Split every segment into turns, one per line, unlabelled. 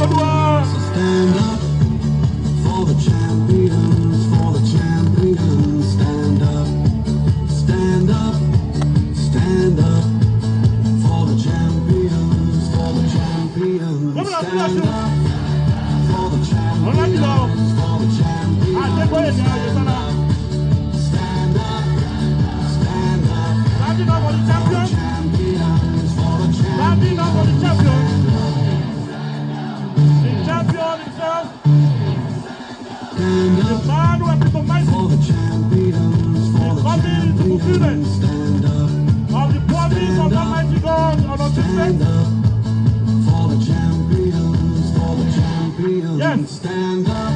stand up for the champions, for the champions. Stand up, stand up, stand up for the champions, for the champions. Stand up for the champions, for the champions. Stand up, stand up, stand up for the champions, for the champions.
Champion himself.
Stand up for the champions, for the champions. Stand up
of the promise of Almighty God on our
stand up for the champions, for the champions.
Yes.
Stand up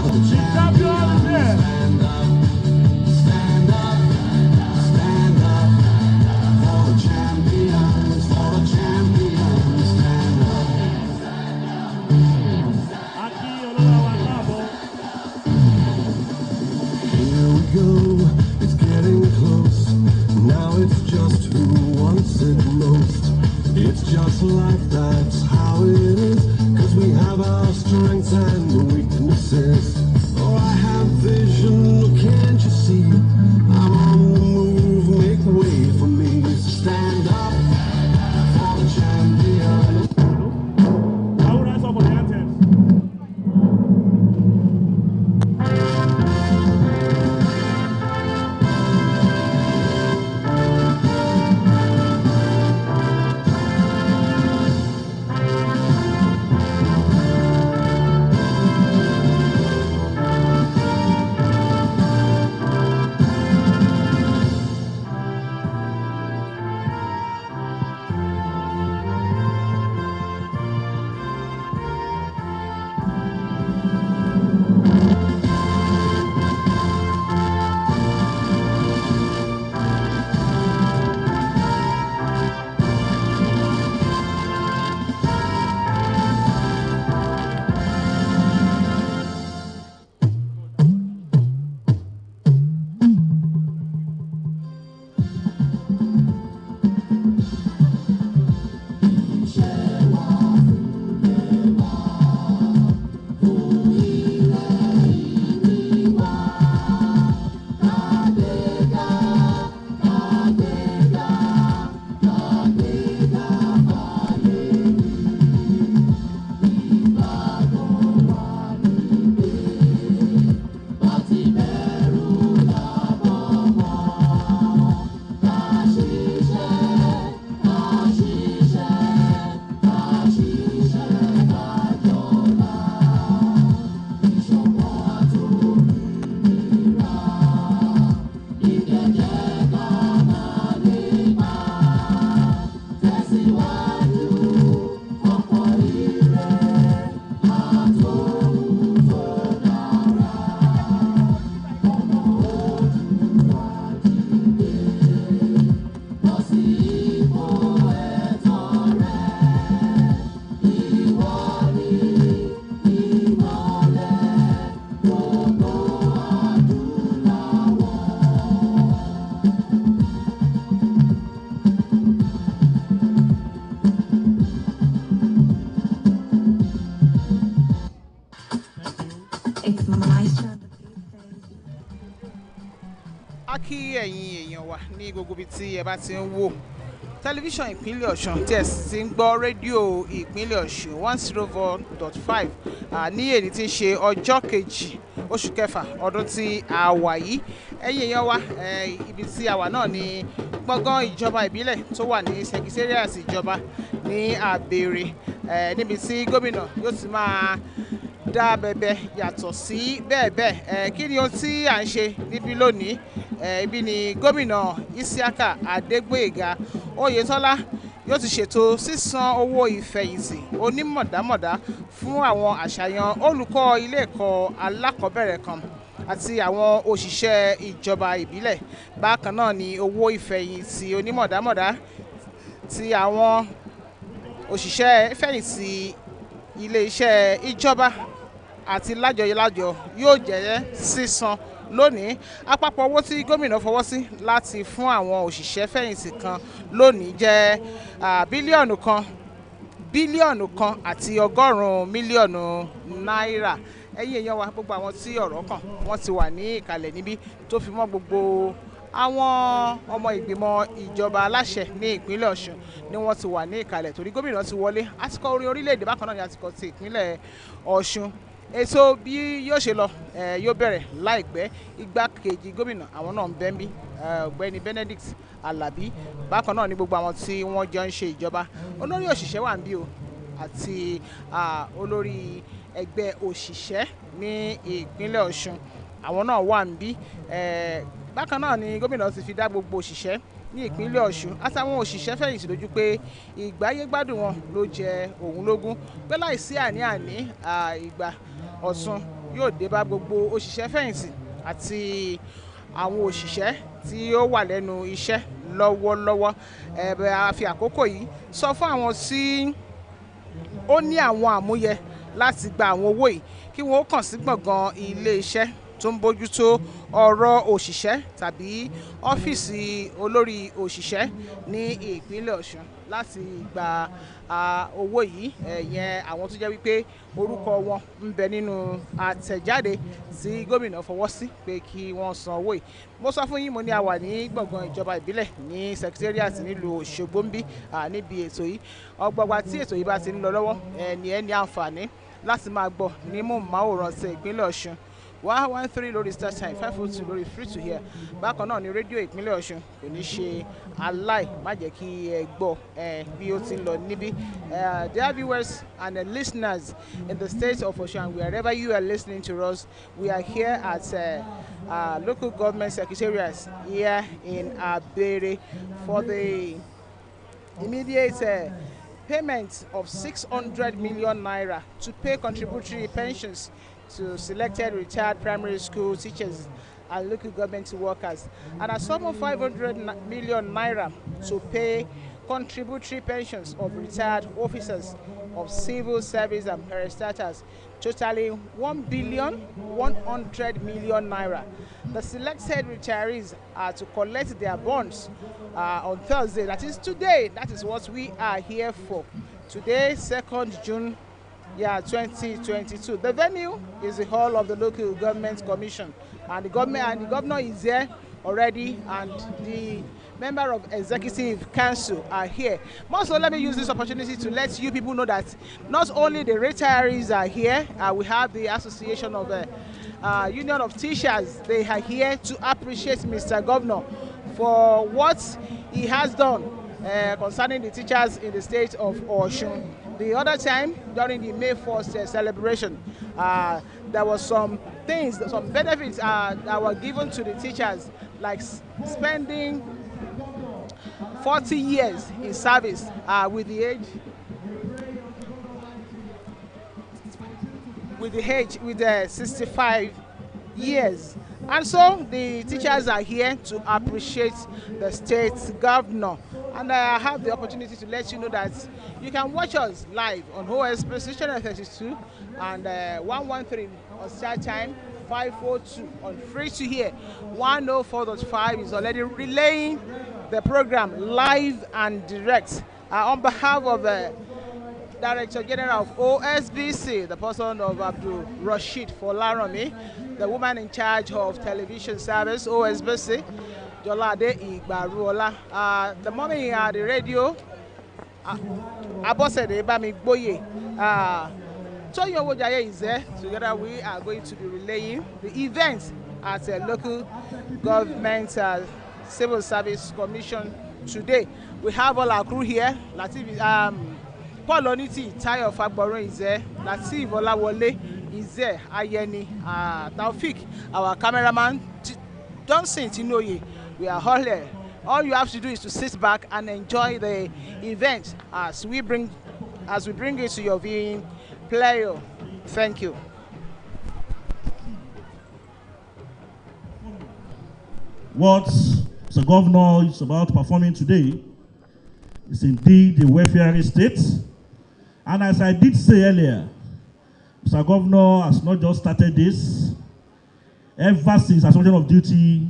the champion is here.
stand up, stand up, stand up for the champions, for the champions. Stand up. Here we go, it's getting close. Now it's just who wants it most. It's just life, that's how it is. Cause we have our strengths and weaknesses. Oh, I have vision, can't you see? I'm on the move, make way for me. Stand up for the champion.
I would ask for the anthems.
Kí ẹ̀yin èèyàn wa ní gbogbo ibi tí ẹ bá ti ń wò tẹlifíṣàn ìpínlẹ̀ Ọ̀ṣun tí ẹ sì ti ń gbọ́ rédíò ìpínlẹ̀ Ọ̀ṣun 104.5 ní èyí tí ń ṣe ọjọ́ kejì oṣù kẹfà ọdún tí a wà yìí. Ẹ̀yin èèyàn wa ibi tí a wà náà ní gbọ̀ngàn ìjọba ìbílẹ̀ tó wà ní secretariat ìjọba ní Àbèrè níbi tí gómìnà yóò ti máa dá bẹ̀bẹ̀ yàtọ̀ sí bẹ́ẹ̀ kí ni ohun tí à ń ṣe níbí lónìí ibi ni gómìnà Isiaka Adégbóyèga Oyetola yóò ti ṣètò sísan owó ìfẹ̀yìntì onímọ̀dámọ̀dá fún àwọn àṣàyàn olùkọ́ ilé ẹ̀kọ́ alákọ̀ọ́bẹ̀rẹ̀ kan àti àwọn òṣìṣẹ́ ìjọba ìbílẹ̀. Bákan náà ni owó ìfẹ̀yìntì onímọ̀dámọ̀dá ti àwọn òṣìṣẹ́ ìfẹ̀yìntì ilé iṣẹ́ ìjọba àti lájọyọlájọ yóò jẹ́ sísan lónìí. Àpapọ̀ owó tí gómìnà fọwọ́ sí láti fún àwọn òṣìṣẹ́ fẹ̀yìntì kan lónìí jẹ́ bílíọ̀nù kan àti ọgọ́rùn-ún mílíọ̀nù náírà. Ẹ̀yin èèyàn wa, gbogbo àwọn tí ọ̀rọ̀ kàn wọ́n ti wà ní ìkàlẹ̀ níbí tó fi mọ́ gbogbo àwọn ọmọ ìgbìmọ̀ ìjọba aláṣẹ ní ìpínlẹ̀ Ọ̀ṣun ni wọ́n ti wà ní ìkàlẹ̀ torí gómìnà ti wọlé. Àsìkò orin orílẹ̀-èdè bákan náà ni àsìkò ti ìpínlẹ̀ Ọ̀ṣun. Ètò bí yóò ṣe lọ yóò bẹ̀rẹ̀ láìpẹ́. Igbákejì gómìnà àwọn náà ń bẹ níbí, ọ̀gbẹ́ni Benedict Alabi. Bákan náà ni gbogbo àwọn tí wọ́n jọ ń ṣe ìjọba. Olórí òṣìṣẹ́ wà níbí o àti olórí ẹgbẹ́ òṣìṣẹ́ ní ìpínlẹ̀ Ọ̀ṣun àwọn náà wà níbí. Bákan náà ni gómìnà ti fi dá gbogbo òṣìṣẹ́ ní ìpínlẹ̀ Ọ̀ṣun àtàwọn òṣìṣẹ́ fẹ̀yìntì lójú pé ìgbáyégbádùn wọn ló jẹ òun lógún, pé láìsí àní-àní ìgbà ọ̀tun yóò dé bá gbogbo òṣìṣẹ́ fẹ̀yìntì àti àwọn òṣìṣẹ́ tí ó wà lẹ́nu iṣẹ́ lọ́wọ́lọ́wọ́. A fi àkókò yìí sọ fún àwọn tí ó ní àwọn àmúyẹ láti gba àwọn owó yìí kí wọ́n ó kàn sí gbọ̀ngàn ilé iṣẹ́ tó ń bójútó ọ̀rọ̀ òṣìṣẹ́ tàbí ọ́fíìsì olórí òṣìṣẹ́ ní ìpínlẹ̀ Ọ̀ṣun láti gba owó yìí. Ìyẹn àwọn tó jẹ́ wípé orúkọ wọn ń bẹ nínú àtẹ̀jáde tí gómìnà fọwọ́ sí pé kí wọ́n san owó yìí. Mo sọ fún yín, mo ní a wà ní gbọ̀ngàn ìjọba ìbílẹ̀ ní secretariat nílùú Òṣogbo ń bí níbi ètò yìí. Ọgbọgba tí ètò yìí bá ti ń lọ lọ́wọ́ ẹ ní àǹfààní láti máa gbọ́ ní móhùnmáwòrán ti ìpínlẹ̀ Ọ̀ṣun. 113 lórí Star Time, 502 lórí free to hear. Bákan náà ni rédíò ìpínlẹ̀ Ọ̀ṣun kò ní ṣe aláì má jẹ́ kí ẹ gbọ́ bí ó ti ń lọ níbí. Dear viewers and listeners in the state of Osun, wherever you are listening to us, we are here at local government secretariat here in Abere for the immediate payment of 600 million naira to pay contributory pensions to selected retired primary school teachers and local government workers, and a sum of 500 million naira to pay contributory pensions of retired officers of civil service and parastatals, totaling 1,100 million naira. The selected retirees are to collect their bonds on Thursday, that is today. That is what we are here for. Today, 2nd June 2022. The venue is the hall of the local government commission, and the governor is here already, and the member of executive council are here. Also, let me use this opportunity to let you people know that not only the retirees are here, we have the association of union of teachers. They are here to appreciate Mr. Governor for what he has done concerning the teachers in the state of Osun. The other time, during the May 1st celebration, there was some things, some benefits that were given to the teachers, like spending 40 years in service with the 65 years. And so the teachers are here to appreciate the state governor. And I have the opportunity to let you know that you can watch us live on OSB Channel 32 and 113 on Star Time, 542 on Free to Hear. 104.5 is already relaying the program live and direct. On behalf of the Director General of OSBC, the person of Abdul Rashid Folaromi, the woman in charge of television service, OSBC, Jolade Igbaruola, the mommy at the radio, Abosede Bamigboye, Toyo Wojaye is there. Together we are going to be relaying the event at a local government civil service commission today. We have all our crew here. Latif, Paul Oniti, Tayo Fagboron is there. Latif Olawole is there. Ayeni, Taufik, our cameraman, Johnson Tinoye. We are all here. All you have to do is to sit back and enjoy the event as we bring it to your viewing pleasure. Thank you.
What the governor is about performing today is indeed the welfare state. And as I did say earlier, Mr. Governor has not just started this. Ever since assumption of duty,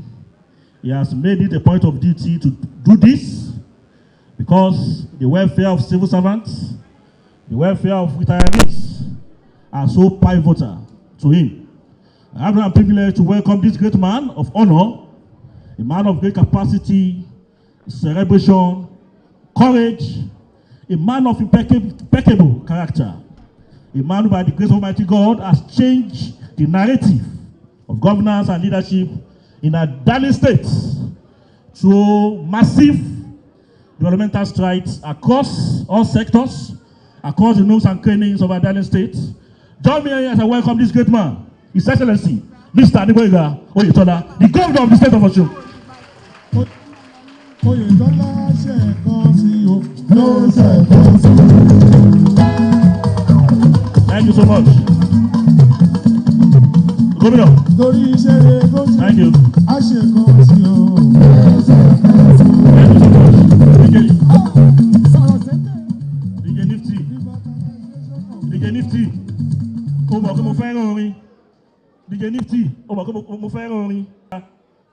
he has made it a point of duty to do this because the welfare of civil servants, the welfare of retirees are so pivotal to him. I have the privilege to welcome this great man of honor, a man of great capacity, celebration, courage, a man of impeccable character, a man who by the grace of Almighty God has changed the narrative of governance and leadership in a Dali state through massive developmental strides across all sectors, across the nooks and crannies of our Dali state. Join me as I welcome this great man, His Excellency, Mr. Oyetola, the governor of the state of Osun.
Oyetola
Thank you so much. Governor. Thank you. Thank you so much. DJ Nifty. DJ Nifty.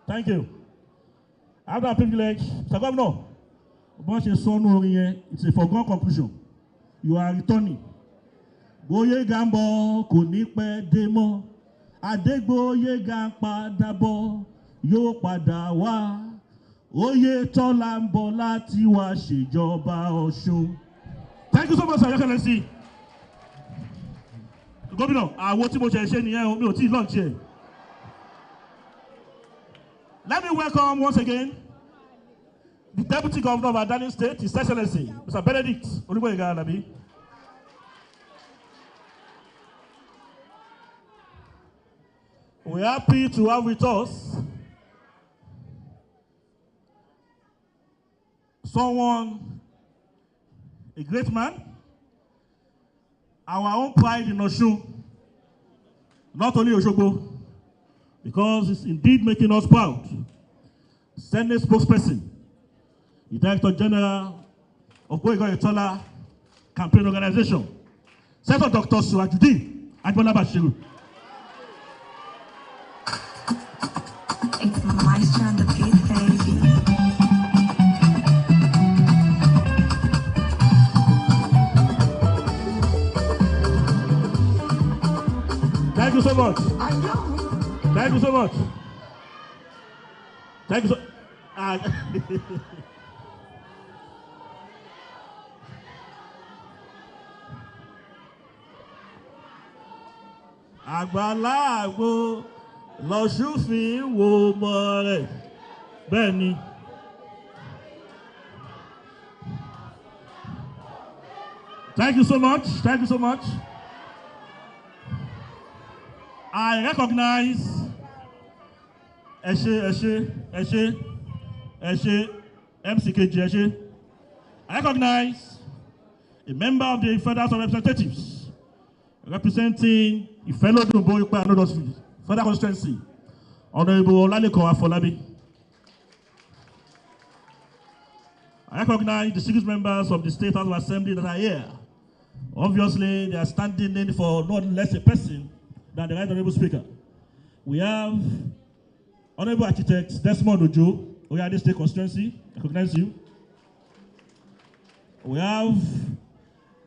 Thank you. I have that privilege. Mr. Governor, it's a foregone conclusion. You are returning. Boye Gambo, Kunipe Demo, Adegboye Gampa Dabo, Yo Padawa, Oyetola Mbola Tiwa Shejoba Osun. Thank you so much, Sir Excellency. Governor, I want to lunch here. Let me welcome once again the Deputy Governor of Adani State, His Excellency, Mr. Benedict Oluboyega Alabi. We're happy to have with us someone, a great man, our own pride in Osun, not only Osogbo, because it's indeed making us proud. Senate spokesperson, the Director General of Oyetola Campaign Organization, Senator Dr. Surajudeen Agbola Bashiru.
It's my turn to beat, baby.
Thank you so much. Thank you so much. Thank you so Àgbàlá àgbo lọ́sùn fi ń wo ọmọ rẹ̀ bẹ́ẹ̀ ni. Thank you so much. Thank you so much. I recognize MCKG. I recognize a member of the Federal House of Representatives representing a fellow Federal Constituency, Honorable Olaleko Afolabi. I recognize the 6 members of the State House of Assembly that are here. Obviously, they are standing in for not less a person than the Right Honorable Speaker. We have Honorable Architect Desmond Ojo, Oyade State Constituency, I recognize you. We have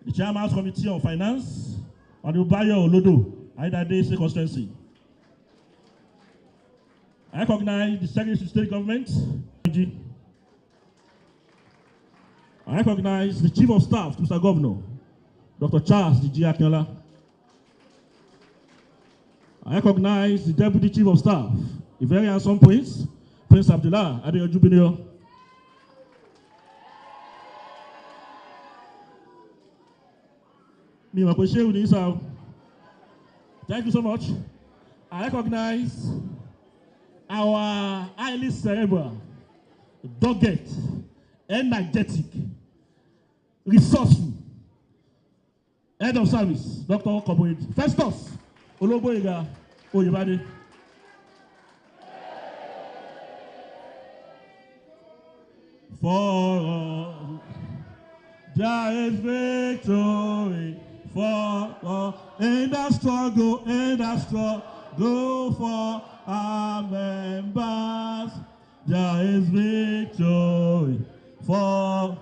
the Chairman's Committee on Finance, Honorable Bayo Olodo, Aidade State Constituency. I recognize the Secretary to State Government. I recognize the Chief of Staff to Mr. Governor, Dr. Charles D.G. Akinola. I recognize the Deputy Chief of Staff, a very handsome Prince Abdullah Adeyoju Binio. Thank you so much. I recognize our highly cerebral, dogged, energetic, resourceful head of service, Dr. Koboid Festus Oloboyega Oyebade. For there is victory for in the struggle for our members. There is victory forward,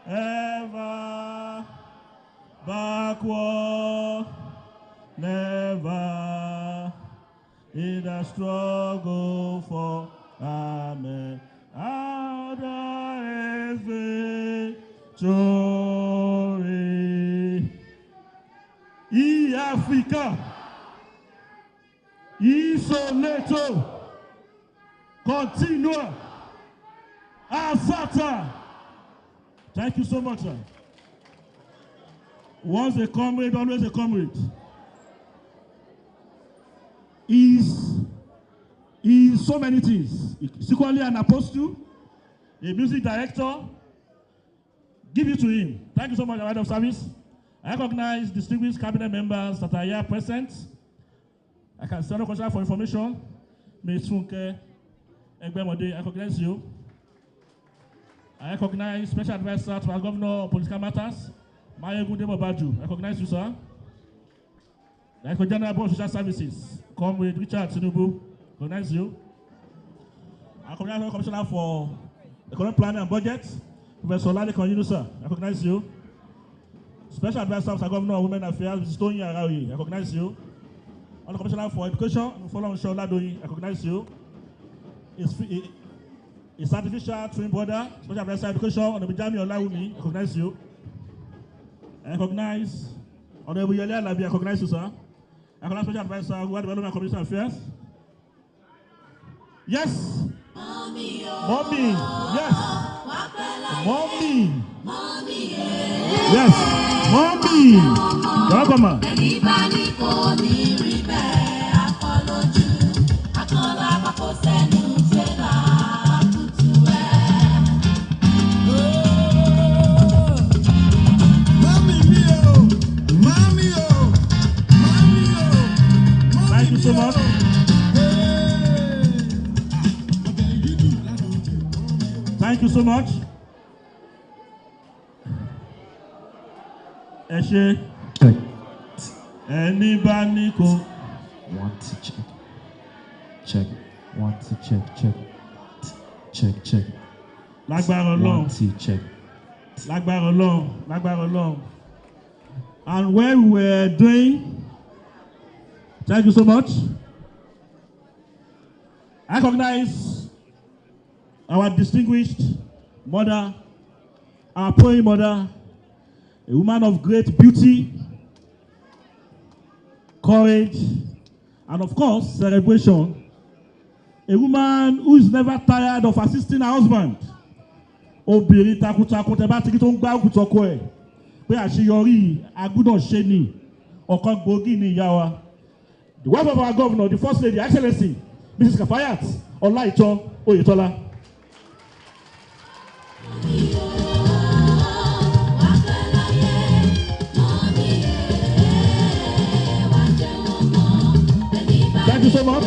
ever backward, never in the struggle for amen. There is victory. Africa, Isoleto, continua, Asata. Thank you so much, sir. Once a comrade, always a comrade. Is so many things. He's equally an apostle, a music director. Give it to him. Thank you so much, Head of Service. I recognize distinguished cabinet members that are here present. I can send a question for information. Ms. Funke Egbemode, I recognize you. I recognize Special Advisor to our Governor of Political Matters, Mayegunde Mobaju. I recognize you, sir. I recognize General Board of Social Services, Comrade Richard Tinubu. I recognize you. I recognize the Commissioner for Economic Planning and Budget, Professor Ladekon Yunusa. I recognize you. Special Advisor of the Governor of Women Affairs, Mrs. Tony Arawi. I recognize you. On the Commissioner for Education, Follow Ladoyi. I recognize you. His artificial twin brother, Special Advisor Education, Honorable Jami Olawumi. I recognize you. I recognize Honorable Yele Alabi. I recognize you, sir. I recognize Special Advisor Rural Development and Community Affairs. Yes. Mommy. Yes. Mommy. Yes. Mommy. Welcome, ma. Thank you so much. Thank you so much. Eshe.
Check.
Anybody go?
Want to check. Check. Want to check. Check. Check.
Lágbára Ọlọ́run.
Want to check.
Lágbára Ọlọ́run. And when we were doing, thank you so much. I recognize our distinguished mother, our poem mother, a woman of great beauty, courage, and of course, celebration. A woman who is never tired of assisting her husband. Obìnrin takuntakun tẹ́ bá ti rí tó ń gbá òkúta ọkọ ẹ̀ pé àṣeyọrí agbúdọ̀ ṣe ni ọ̀kan gbòógì ni ìyá wa. The wife of our governor, the first lady, Excellency, Mrs. Kafayat Ọláìtàn Oyetola. Thank you so much.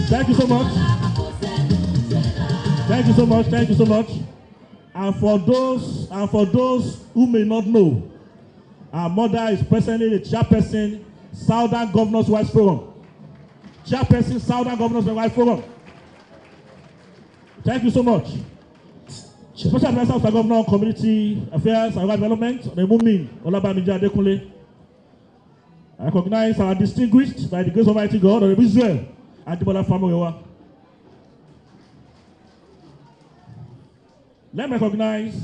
Thank you so much. Thank you so much. Thank you so much. And for those who may not know, our mother is presently the chairperson, Southern Governors Wise Forum. Chairperson, Southern Governors Wise Forum. Thank you so much. Special Advisor of the Governor on Community Affairs and Rural Development, Remumin Olabamiji Adekunle. I recognize our distinguished, by the grace of Almighty God, Honorable Israel Adibola Famorewa. Let me recognize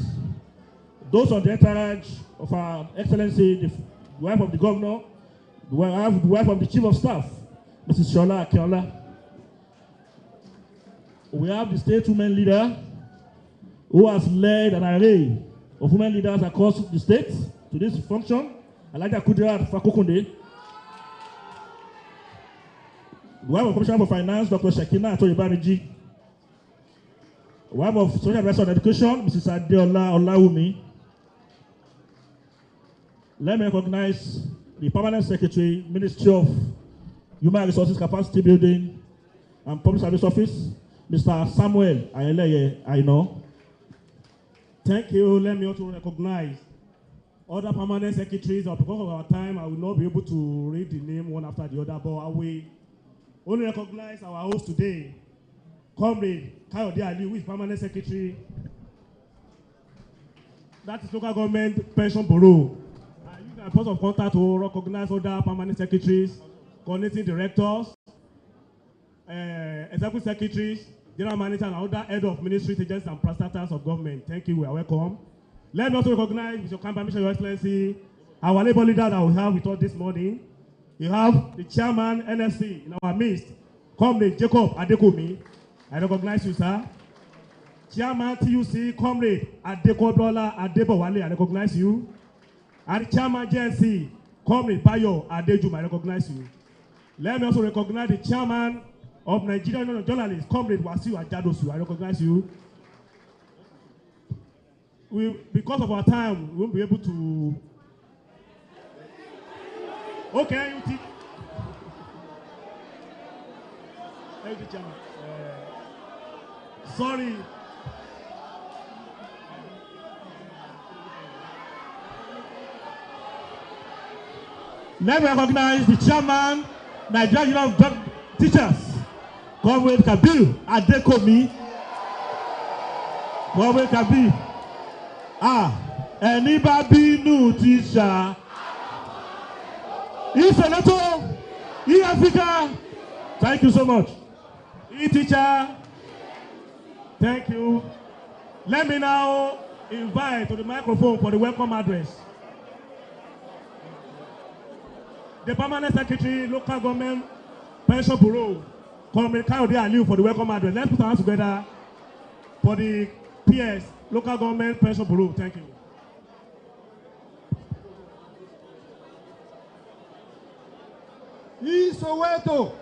those on the entourage of our Excellency, the wife of the Governor, the wife of the Chief of Staff, Mrs. Shola Akinola. We have the state women leader who has led an array of women leaders across the state to this function. Alaja Kudirat Fakokunde. The wife of Commissioner for Finance, Dr. Shekina Atoyebamiji. The wife of Social Advisor on Education, Mrs. Adeola Olawumi. Let me recognize the Permanent Secretary, Ministry of Human Resources Capacity Building and Public Service Office, Mr. Samuel Ayeleye Aino.
Thank you. Let me also recognize
other permanent secretaries, or because of our time, I will not be able to read the name one after the other, but I will only recognize our host today, Comrade Kayode Ali, who is permanent secretary. That is local government pension bureau. You can point of contact to recognize other permanent secretaries, coordinating directors, executive secretaries, general manager, and other head of ministries, agencies, and parastatals of government. Thank you. We are welcome. Let me also recognize, with your kind permission, Your Excellency, our labor leader that we have with us this morning. We have the chairman, NSC, in our midst, Comrade Jacob Adekomi. I recognize you, sir. Chairman TUC, Comrade Adekobola Adebowale, I recognize you. And Chairman JNC, Comrade Bayo Adejuma, I recognize you. Let me also recognize the Chairman of Nigerian Union of Journalists, Comrade Wasiu Ajadosu, I recognize you. Because of our time, we won't be able to. Okay, you teach. Sorry. Let me recognize the chairman, Nigerian Union of Teachers, Comrade Kabir Adekomi. Comrade Kabir. Ẹni bá bínú teacher. Senator, Africa. Thank you so much. Teacher. Thank you. Let me now invite to the microphone for the welcome address the permanent secretary, local government pension bureau, Comrade Kayode Ali, for the welcome address. Let's put our hands together for the PS, local government pension bureau. Thank you.
Soweto.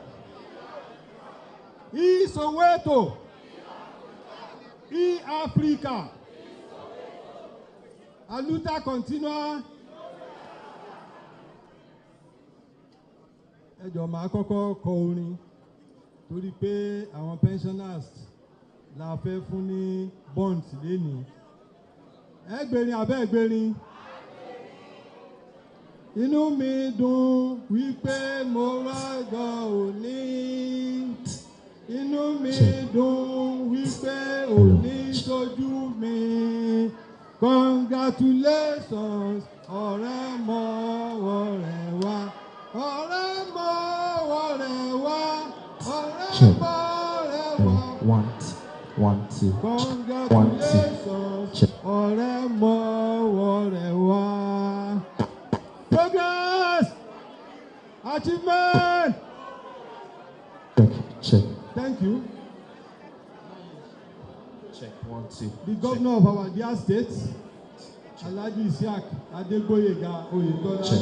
Soweto. Africa. A luta continua. Ẹ jọ̀ọ́ máa kọ́kọ́ kọ orin torí pé àwọn pensioners la fẹ́ fún ní bond lénìí. Ẹ gbèrin abẹ́ gbèrin. Inú mi dùn wípé mo rọ́jọ́ òní. Inú mi dùn wípé òní ṣojú mi. Congratulations, ọ̀rẹ́ mọ́wọ́ rẹ̀ wá. Ọ̀rẹ́ mọ́wọ́ rẹ̀ wá. Ọ̀rẹ́ mọ́wọ́ rẹ̀ wá.
One, two.
Congratulations, ọ̀rẹ́ mọ́wọ́ rẹ̀ wá. Progress! Achievement!
Check.
Thank you.
Check. 1, 2.
The governor of our dear state, Alhaji Isiaq Adegboyega Oyetola,
Check.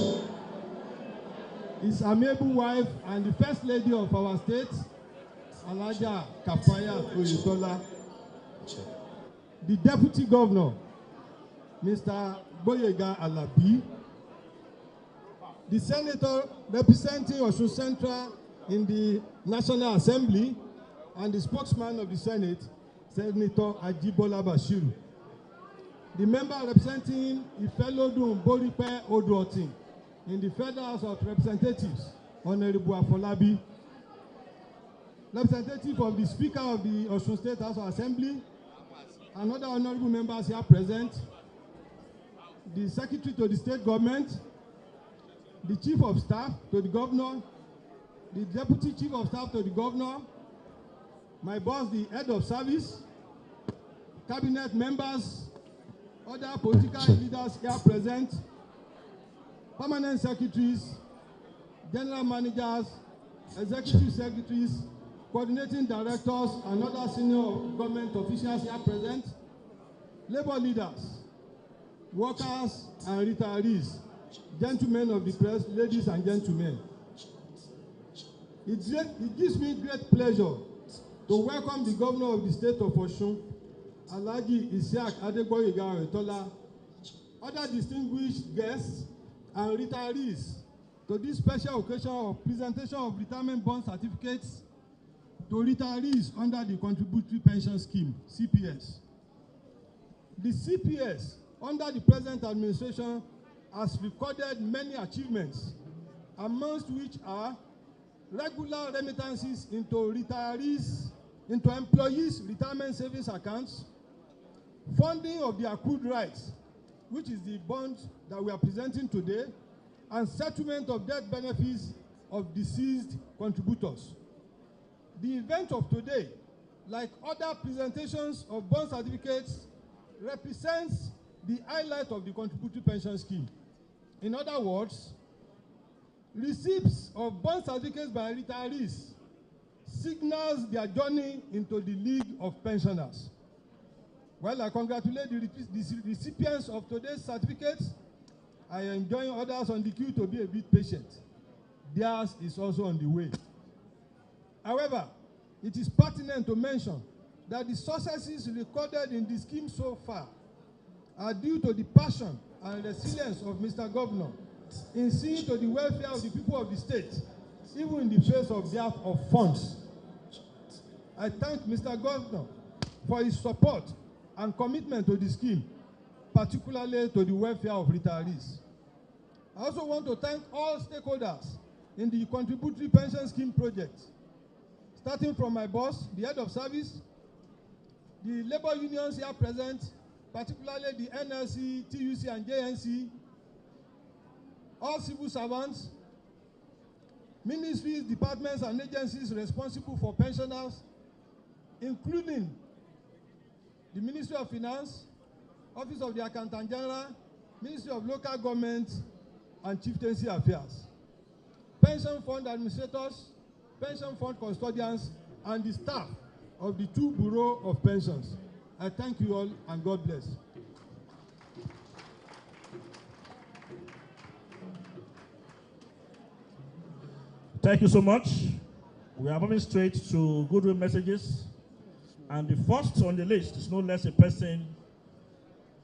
his amiable wife and the first lady of our state, Alhaja Kafaya Oyetola,
Check.
the deputy governor, Mr. Boyega Alabi, the senator representing Osun Central in the National Assembly, and the spokesman of the Senate, Senator Ajibola Bashiru. The member representing Ifelodun Boripe Oduotin in the Federal House of Representatives, Honorable Afolabi. Representative of the Speaker of the Osun State House of Assembly, and other honorable members here present, the Secretary to the State Government, the Chief of Staff to the Governor, the Deputy Chief of Staff to the Governor, my boss, the Head of Service, Cabinet members, other political leaders here present, permanent secretaries, general managers, executive secretaries, coordinating directors, and other senior government officials here present, labor leaders, workers and retirees, gentlemen of the press, ladies and gentlemen. It gives me great pleasure to welcome the governor of the state of Osun, Alhaji Isiaq Adegboyega Oyetola, other distinguished guests and retirees to this special occasion of presentation of retirement bond certificates to retirees under the Contributory Pension Scheme, CPS. The CPS, under the present administration, has recorded many achievements, amongst which are regular remittances into employees' retirement savings accounts, funding of the accrued rights, which is the bond that we are presenting today, and settlement of death benefits of deceased contributors. The event of today, like other presentations of bond certificates, represents the highlight of the contributory pension scheme. In other words, receipts of bond certificates by retirees signals their journey into the League of Pensioners. Well, I congratulate the recipients of today's certificates. I enjoin others on the queue to be a bit patient. Theirs is also on the way. However, it is pertinent to mention that the successes recorded in the scheme so far are due to the passion and resilience of Mr. Governor in seeing to the welfare of the people of the state, even in the face of dearth of funds. I thank Mr. Governor for his support and commitment to the scheme, particularly to the welfare of retirees. I also want to thank all stakeholders in the contributory pension scheme project, starting from my boss, the head of service, the labor unions here present, particularly the NLC, TUC, and JNC, all civil servants, ministries, departments, and agencies responsible for pensioners, including the Ministry of Finance, Office of the Accountant General, Ministry of Local Government and Chieftaincy Affairs, pension fund administrators, pension fund custodians, and the staff of the 2 Bureau of Pensions. I thank you all and God bless.
Thank you so much. We are moving straight to goodwill messages. And the first on the list is no less a person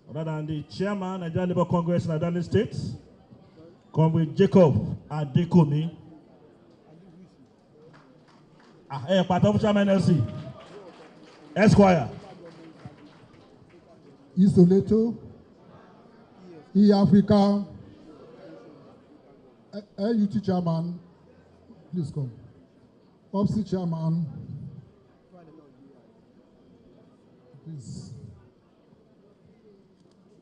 other than the chairman, Nigerian Labour Congress in Adani State, Comrade Jacob Adekomi. Part of Chairman LC. Esquire.
Isoleto, E-Africa, LUT Chairman, please come. OPSI Chairman, please.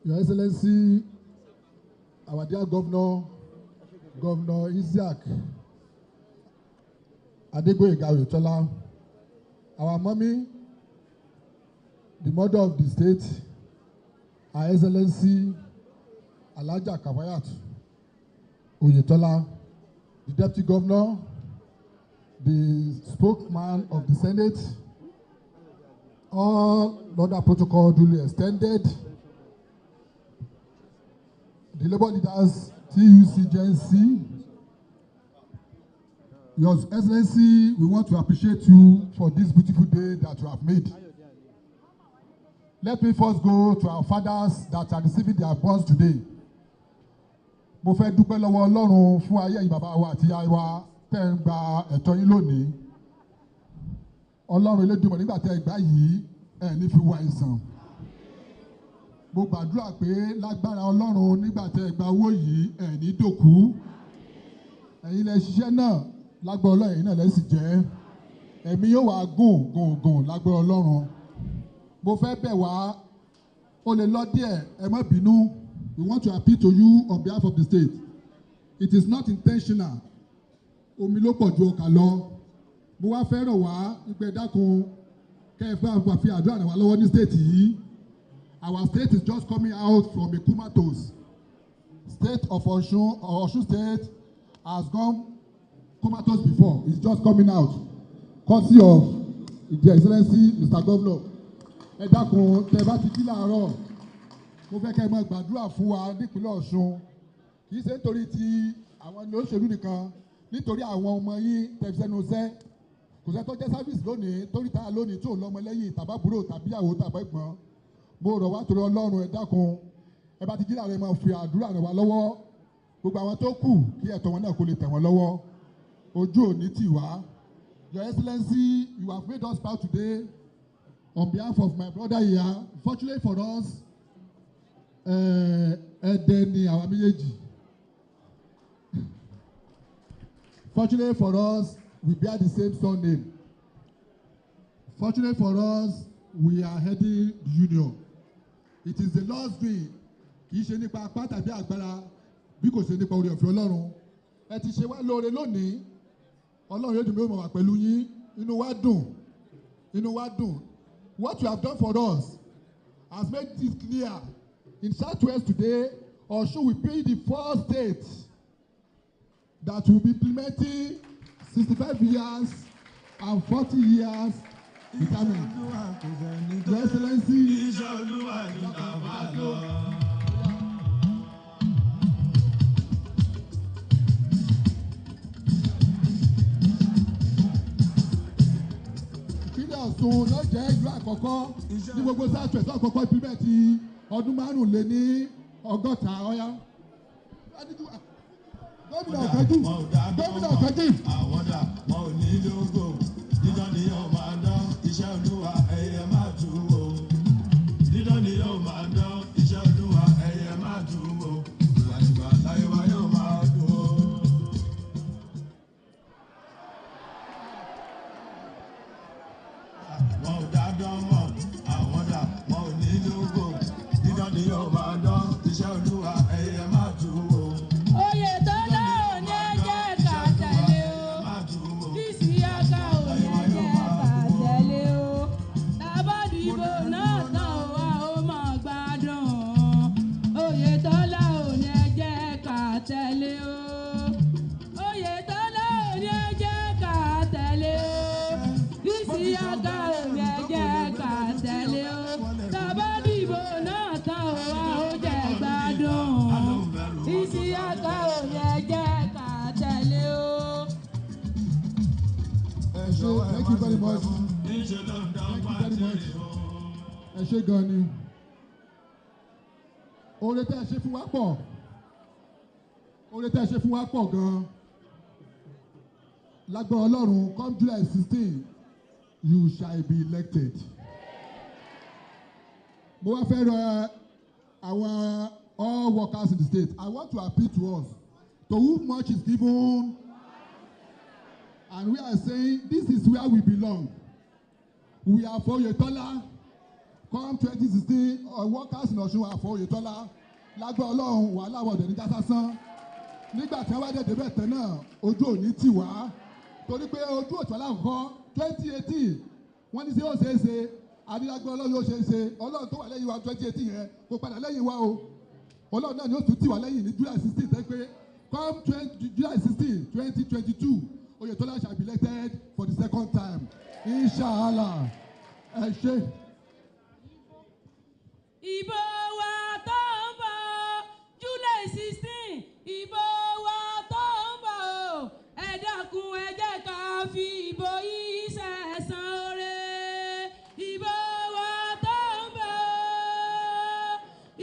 Your Excellency, our dear Governor, Governor Isiaq Oyetola, our mommy, the mother of the state, Her Excellency Alhaja Kafayat Oyetola, the Deputy Governor, the spokesman of the Senate, all other protocol duly extended, the labor leaders, TUC, GNC, Your Excellency, we want to appreciate you for this beautiful day that you have made. Let me first go to our fathers that are receiving their bonds today. Mo fẹ́ dúpẹ́ lọ́wọ́ Ọlọ́run fún ayé yìí bàbá wa àti ìyá wa tẹ́ ń gba ẹ̀tọ́ yín lónìí. Ọlọ́run Elédùmarè nígbà tẹ́ ẹ gbà yìí ẹ̀ ní fi wá ìsàn. Mo gbàdúrà pé lágbára Ọlọ́run nígbà tẹ́ ẹ gba owó yìí ẹ̀ ní dòkú. Ẹ̀yin lẹ ṣiṣẹ́ náà lágbára Ọlọ́run ẹ̀yin náà lẹ sì jẹ́. Ẹ̀mí yóò wá gùn lágbára Ọlọ́run. Mo fẹ́ bẹ̀ wá ó lè lọ díẹ̀ ẹ má bínú. We want to appeal to you on behalf of the state. It is not intentional. Omi ló pọ̀ ju ọkà lọ. Mo wá fẹ́ rọ̀ wá ìpè dákun kẹ́ ẹ fẹ́ fi àdúrà ràn wá lọ́wọ́ ní state yìí. Our state is just coming out from a comatose. State of Osun State has gone comatose before. It's just coming out. Courtesy of His Excellency Mr. Governor. Ẹ dákun tẹ́ bá ti jí láàárọ̀. Mo fẹ́ kẹ́ ẹ máa gbàdúrà fún wa nípínlẹ̀ Ọ̀ṣun. Kì í ṣe nítorí ti àwọn olóṣèlú nìkan, nítorí àwọn ọmọ yín tẹ̀síẹ́nu sẹ́. Kò sẹ́ tó jẹ́ sáfíìsì lónìí, torí ta lónìí tó lọ́mọ lẹ́yìn tàbábúrò tàbí ìyàwó tàbẹ́gbọ́n. Mo rọ̀ wá torí Ọlọ́run ẹ dákun. Ẹ bá ti jí láàárọ̀ ẹ máa fi àdúrà ràn wá lọ́wọ́. Gbogbo àwọn tó kù kí ẹ̀tọ́ wọn náà kó lè tẹ̀ wọ́n lọ́wọ́. Ojú ò ní tì wá. Your Excellency, you have made us proud today on behalf of my brother here. Fortunately for us, Ẹdẹ ni àwa méjèèjì. Fortunately for us, we bear the same surname. Fortunately for us, we are heading the union. It is the Lord's doing. Kì í ṣe nípa apá tàbí agbára bí kò ṣe nípa oore ọ̀fẹ́ Ọlọ́run. Ẹ ti ṣe wá lóore lónìí. Ọlọ́run yóò dùn mí ó mọ̀ wá pẹ̀lú yín. Inú wa dùn. Inú wa dùn. What you have done for us has made it clear. In Southwest today, Osun will be the first state that will be implementing 65 years and 40 years retirement. Your Excellency. Ìpínlẹ̀ Ọ̀ṣun ló jẹ́ ìlú àkọ́kọ́ ní gbogbo Southwest àkọ́kọ́ implement ọdún márùnléní ọgọ́ta ọ̀yá. Gómìnà ọ̀kẹ́jì. Gómìnà ọ̀kẹ́jì.
Àwọn dà wọn ò ní lógo dídán ni yóò máa dán iṣẹ́ Olúwa ẹ̀yẹ máa dùn o. Dídán ni yóò máa dán iṣẹ́ Olúwa ẹ̀yẹ máa dùn o. Ìwàjúwà láyé wa yóò máa dùn o. Wọn ò dá dán mọ́ àwọn dà wọn ò ní lógo dídán ni yóò máa dán iṣẹ́ Olúwa ẹ̀yẹ máa dùn o.
Oyetola ò ní jẹ́ ká tẹ̀lé o. Bísí Aga ò ní jẹ́ ká tẹ̀lé o. Tábàdìbò náà tán o, a ó mọ̀ gbádùn. Oyetola ò ní jẹ́ ká tẹ̀lé o. Oyetola ò ní jẹ́ ká tẹ̀lé o. Bísí Aga ò ní jẹ́ ká tẹ̀lé o. Tábàdìbò náà tán o, a ó jẹ́ gbádùn. Bísí Aga ò ní jẹ́ ká tẹ̀lé o.
Thank you very much. Thank you very much. Ẹ ṣé gan ni. Oore tẹ́ ẹ ṣe fún wa pọ̀. Oore tẹ́ ẹ ṣe fún wa pọ̀ gan. Lágbára Ọlọ́run, come July 16, you shall be elected. Mo wá fẹ́ rọ àwọn all workers in the state. I want to appeal to us. To whom much is given, and we are saying this is where we belong. We are for Oyetola. Come 2016, workers in Osun are for Oyetola. Lágbára Ọlọ́run wàhálà wọ̀dẹ̀ ní jásásán. Nígbà tí wọ́n wá dé bẹ́ẹ̀ tẹ̀ náà, ojú òní tì wá. Torí pé ojú Oyetola nǹkan 2018 wọ́n ní ṣé ó ṣeé ṣe. Adílágbára Ọlọ́run yóò ṣeé ṣe. Ọlọ́run tó wà lẹ́yìn wa 2018 yẹn kò padà lẹ́yìn wa o. Ọlọ́run náà ni ó tún tì wá lẹ́yìn ní July 16 tẹ́ pé come July 16, 2022, Oyetola shall be elected for the second time. Inshallah. Ẹ ṣé.
Ìbò wa tó ń bọ̀ July 16, ìbò wa tó ń bọ̀ ẹ dákun ẹ jẹ́ ká fi ìbò yìí ṣẹ̀san oore. Ìbò wa tó ń bọ̀,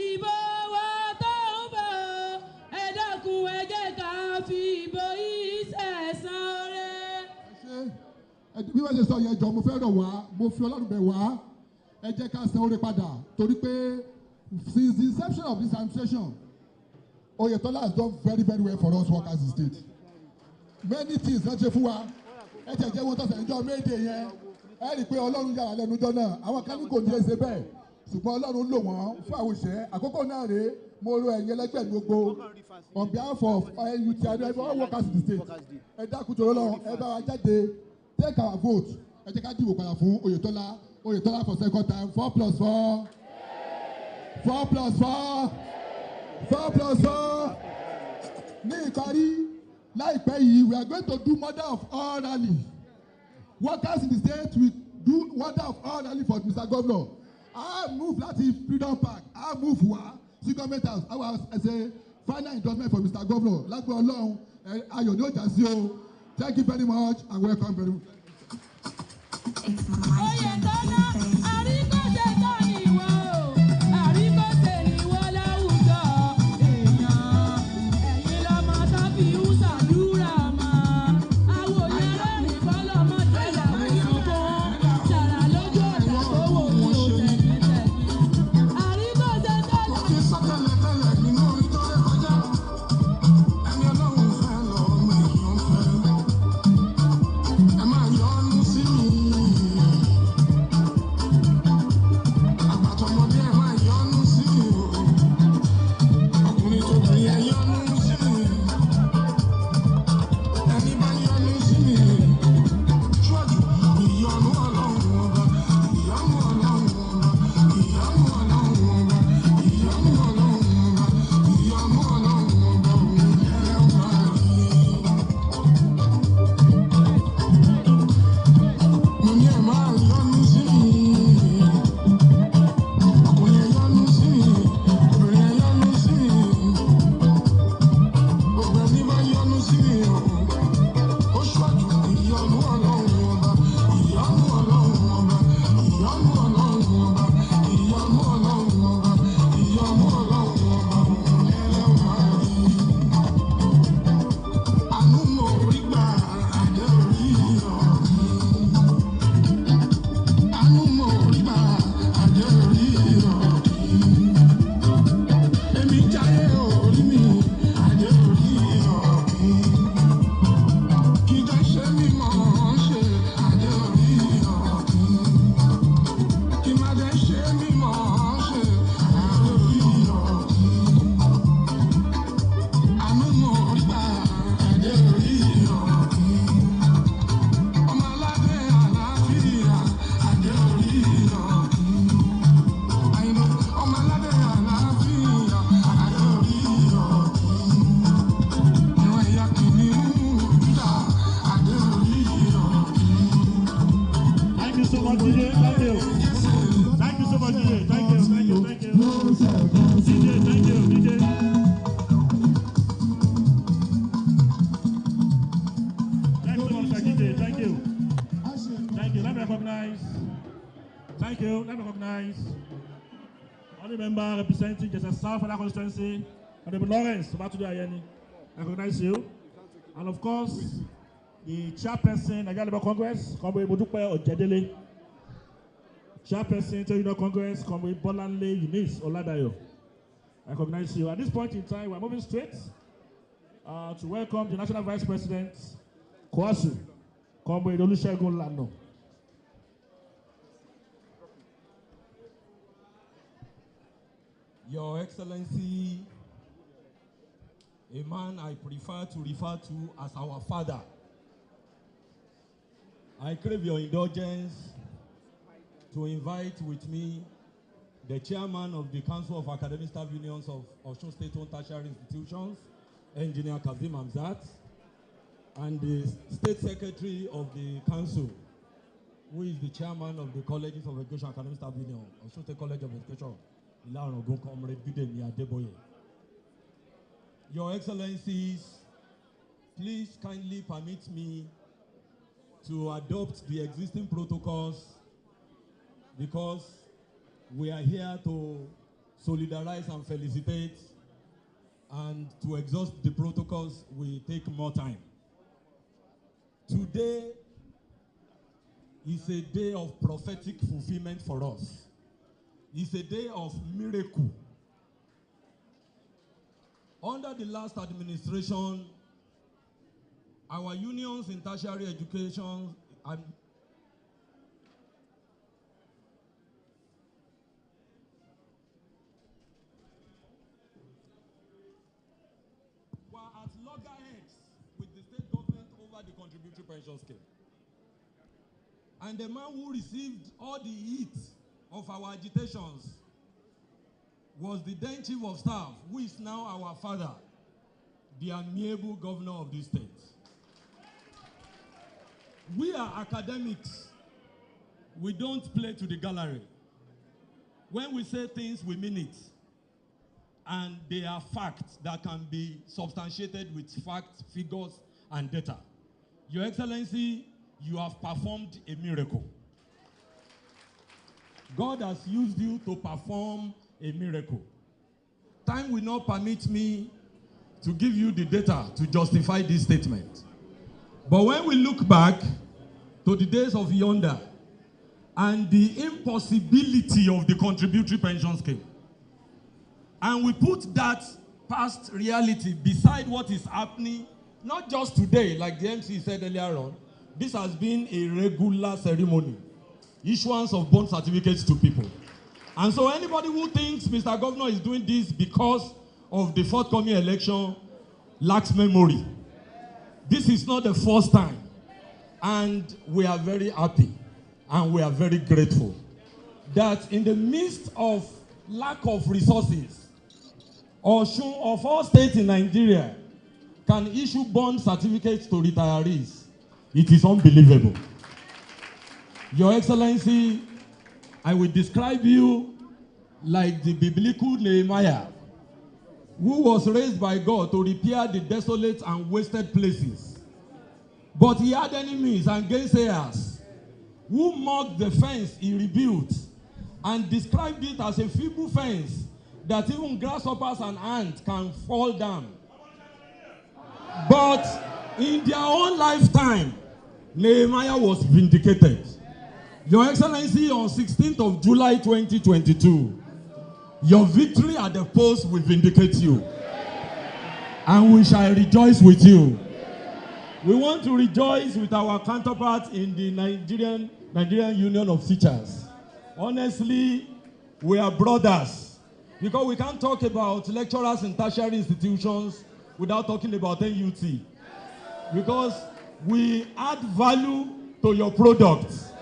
ìbò wa tó ń bọ̀ ẹ dákun ẹ jẹ́ ká fi ìbò yìí ṣẹ̀san oore.
Bí wọ́n ṣe sọ yẹn jọ mo fẹ́ rọ̀ wá, mo fi Ọlọ́run bẹ̀ wá, ẹ jẹ́ ká san oore padà torí pé since the inception of this administration, Oyetola has done very very well for us workers in the state. Many things ló ṣe fún wa, ẹ jẹ́ jẹ́ wọ́n tọ̀sẹ̀ níjọ́ méje yẹn, ẹ rí i pé Ọlọ́run yàrá lẹ́nu jọ náà, àwọn kan ní kò ní ṣe bẹ́ẹ̀, ṣùgbọ́n Ọlọ́run lò wọ́n fún àwọn òṣèré, àkókò náà rèé, mo rọ ẹ̀yin ẹlẹ́gbẹ́ mi gbogbo, on behalf of UT and all workers in the state, ẹ dákun tó lọ́wọ́, ẹ bá wa jáde, take our vote, ẹ jẹ́ ká dìbò padà fún Oyetola. Oyetola for second time. 4+4. 4+4. 4+4. Ní ìparí, láìpẹ́ yìí, we are going to do mother of all rally. Workers in the state will do mother of all rally for Mr. Governor. I move láti Freedom Park. I move wá sí Government House. I was as a final endorsement for Mr. Governor. Lágbára Ọlọ́run, ayọ̀ ni ó jà sí o. Thank you very much and welcome very much.
It's my
Oyetola àríkọ́ṣe tó ní ìwọ o, àríkọ́ṣe ní ìwọ láwùjọ èèyàn. Ẹ̀yin lọ́mọ tó fi ń ṣàdúrà mọ́. Àwòyẹ lórí fọlọ́mọ tẹ̀lé àwọn sunkún. Ṣàrà lójú ọ̀tá tó wò ní òtẹ̀kìtẹ̀kì. Àríkọ́ṣe tó ní.
so much, DJ. Thank you. Thank you so much, DJ. Thank you. DJ, thank you, DJ. Thank you so much, DJ. Thank you. Thank you. Let me recognize. Thank you. Let me recognize. Only member representing just a South Federal constituency, Honorable Lawrence, about to do Ayeni. I recognize you. And of course, the chairperson, Nigeria Labour Congress, Comrade Modupe Ojedele. Chairperson, Union Congress, Comrade Bolanle Eunice Oladayo. I recognize you. At this point in time, we're moving straight to welcome the National Vice President, Kwasu, Comrade Olusegun Lano.
Your Excellency, a man I prefer to refer to as our father. I crave your indulgence to invite with me the chairman of the Council of Academic Staff Unions of Osun State-owned tertiary institutions, Engineer Kazim Hamzat, and the State Secretary of the Council, who is the chairman of the Colleges of Education Academic Staff Union, Osun State College of Education, Comrade Bidemi Adeboye. Your Excellencies, please kindly permit me to adopt the existing protocols because we are here to solidarize and felicitate, and to exhaust the protocols will take more time. Today is a day of prophetic fulfillment for us. It's a day of miracle. Under the last administration, our unions in tertiary education were at loggerheads with the state government over the contributory pension scheme. And the man who received all the heat of our agitations was the then chief of staff, who is now our father, the amiable governor of this state. We are academics. We don't play to the gallery. When we say things, we mean it. And they are facts that can be substantiated with facts, figures, and data. Your Excellency, you have performed a miracle. God has used you to perform a miracle. Time will not permit me to give you the data to justify this statement. But when we look back to the days of yonder and the impossibility of the contributory pension scheme, and we put that past reality beside what is happening, not just today, like the MC said earlier on, this has been a regular ceremony, issuance of bond certificates to people. And so anybody who thinks Mr. Governor is doing this because of the forthcoming election lacks memory. This is not the first time. And we are very happy and we are very grateful that in the midst of lack of resources, Osun of all states in Nigeria can issue bond certificates to retirees. It is unbelievable. Your Excellency, I will describe you like the biblical Nehemiah, who was raised by God to repair the desolate and wasted places. But he had enemies and gainsayers who mocked the fence he rebuilt and described it as a feeble fence that even grasshoppers and ants can fall down. But in their own lifetime, Nehemiah was vindicated. Your Excellency, on 16th of July 2022, your victory at the polls will vindicate you. And we shall rejoice with you. We want to rejoice with our counterparts in the Nigerian Union of Teachers. Honestly, we are brothers. Because we can't talk about lecturers in tertiary institutions without talking about NUT. Because we add value to your products.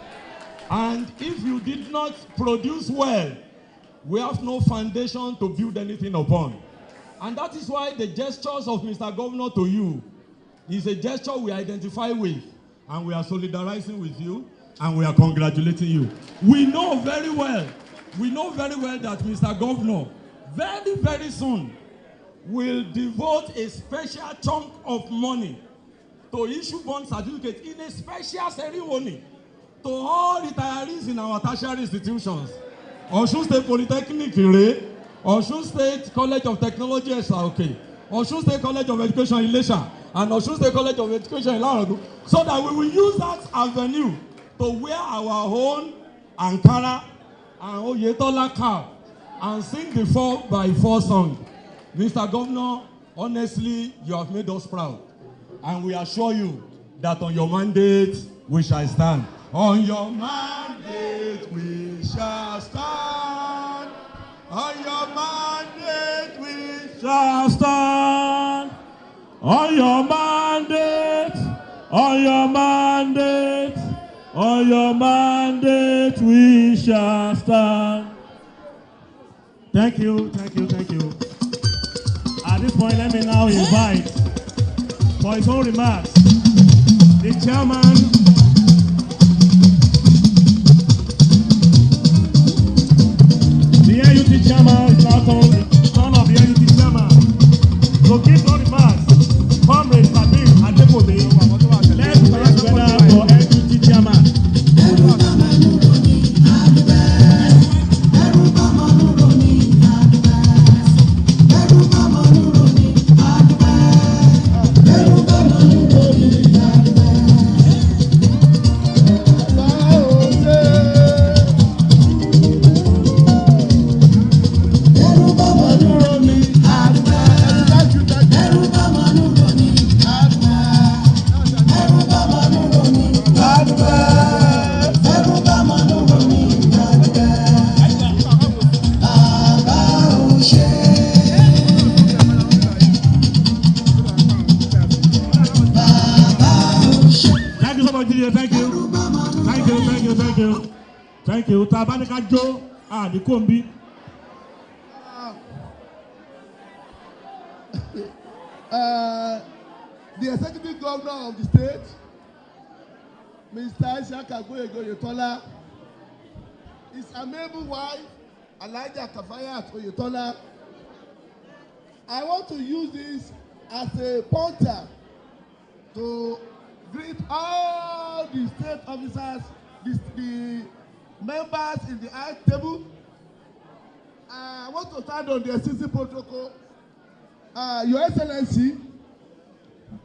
And if you did not produce well, we have no foundation to build anything upon. And that is why the gestures of Mr. Governor to you is a gesture we identify with, and we are solidarizing with you. and we are congratulating you. We know very well that Mr. Governor, very, very soon, will devote a special chunk of money to issue bond certificates in a special ceremony to all retirees in our tertiary institutions. Osun State Polytechnic, Osun State College of Technology, SRK, Osun State College of Education, Ilesha, and Osun State College of Education, Ilaragu, so that we will use that avenue to wear our own Ankara and Oyetola cap and sing the 4x4 song. Mr. Governor, honestly, you have made us proud. And we assure you that on your mandate, we shall stand. On your mandate, we shall stand. On your mandate, we shall stand. On your mandate, on your mandate, on your mandate, we shall stand.
Thank you, thank you, thank you. At this point, let me now invite, for his own remarks, the chairman, the AUT chairman is now told, the son of the AUT chairman, to give no remarks. Comrade Kabir Adekode, let's pray together for AUT chairman. Thank you. Tabanika Joe, the Kombi.
The executive governor of the state, Mr. Oyetola, his amiable wife, Elijah Kafayat Oyetola. I want to use this as a pointer to greet all the state officers, the members in the high table. I want to stand on the existing protocol. Your Excellency,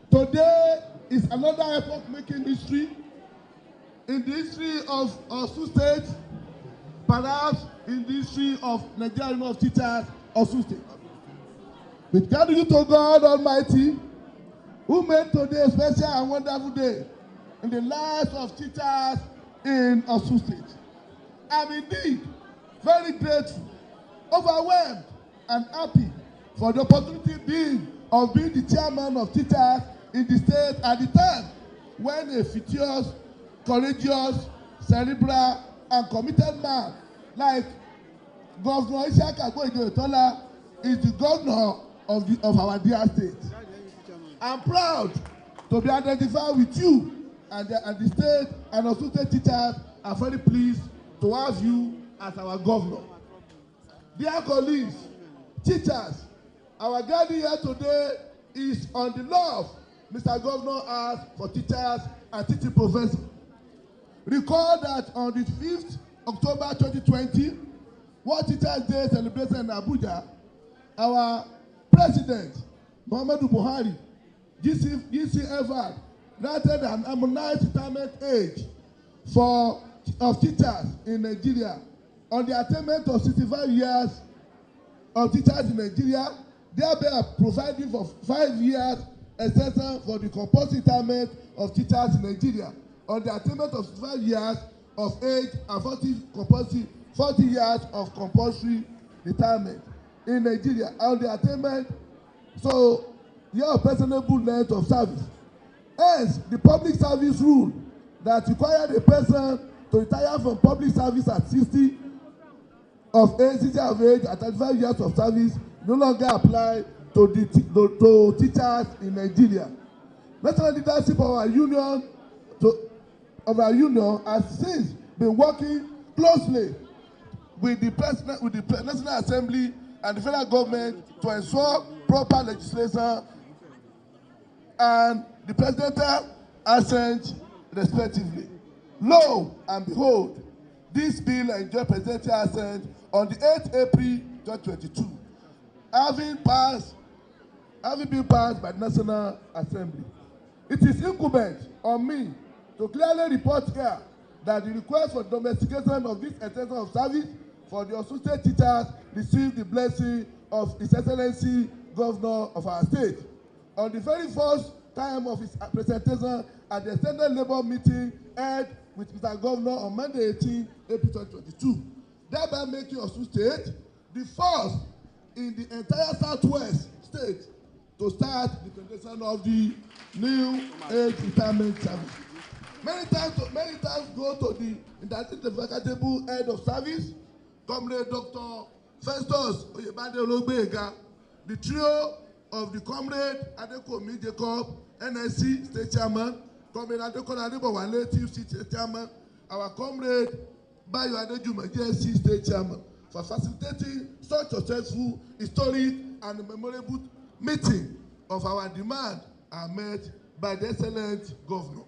today is another epoch-making history in the history of Osun State, perhaps in the history of Nigeria Union of Teachers, Osun State. With gratitude to God Almighty, who made today a special and wonderful day in the lives of teachers in Osun State. I'm indeed very grateful, overwhelmed, and happy for the opportunity of being the chairman of teachers in the state at the time when a virtuous, courageous, cerebral, and committed man like Governor Oyetola is the governor of our dear state. I'm proud to be identified with you, and the state and Osun State teachers are very pleased to have you as our governor. Dear colleagues, teachers, our gathering here today is on the love Mr. Governor has for teachers and teaching professors. Recall that on the 5th October 2020, World Teachers Day celebration in Abuja, our President, Muhammadu Buhari, GCFR, granted an harmonized retirement age of teachers in Nigeria on the attainment of 65 years of teachers in Nigeria, thereby providing for 5 years extension for the compulsory retirement of teachers in Nigeria on the attainment of 65 years of age and 40 years of compulsory retirement in Nigeria on the attainment, so year of personable length of service. Hence, the public service rule that required a person to retire from public service at 60 of age and 35 years of service no longer apply to teachers in Nigeria. National leadership of our union
of our union has since been working closely with the National Assembly and the federal government to ensure proper legislation and the presidential assent respectively. Lo and behold, this bill enjoyed presidential assent on the 8th April 2022, having been passed by the National Assembly. It is incumbent on me to clearly report here that the request for domestication of this extension of service for the Osun State teachers received the blessing of His Excellency Governor of our state. On the very first time of his presentation at the extended labour meeting held with Mr. Governor on Monday 18 April 2022, thereby making Osun State the first in the entire Southwest state to start the implementation of the new age retirement service. Many times go to the indefatigable head of service, Comrade Dr. Festus Oyebade Ologbega, the trio of the Comrade Adekomi Jacob, NSC State Chairman, Comrade Adekola Adebowale, TFC State Chairman, our Comrade Bayo Adejuma, GSC State Chairman, for facilitating such successful, historic, and memorable meeting of our demand are met by the excellent Governor.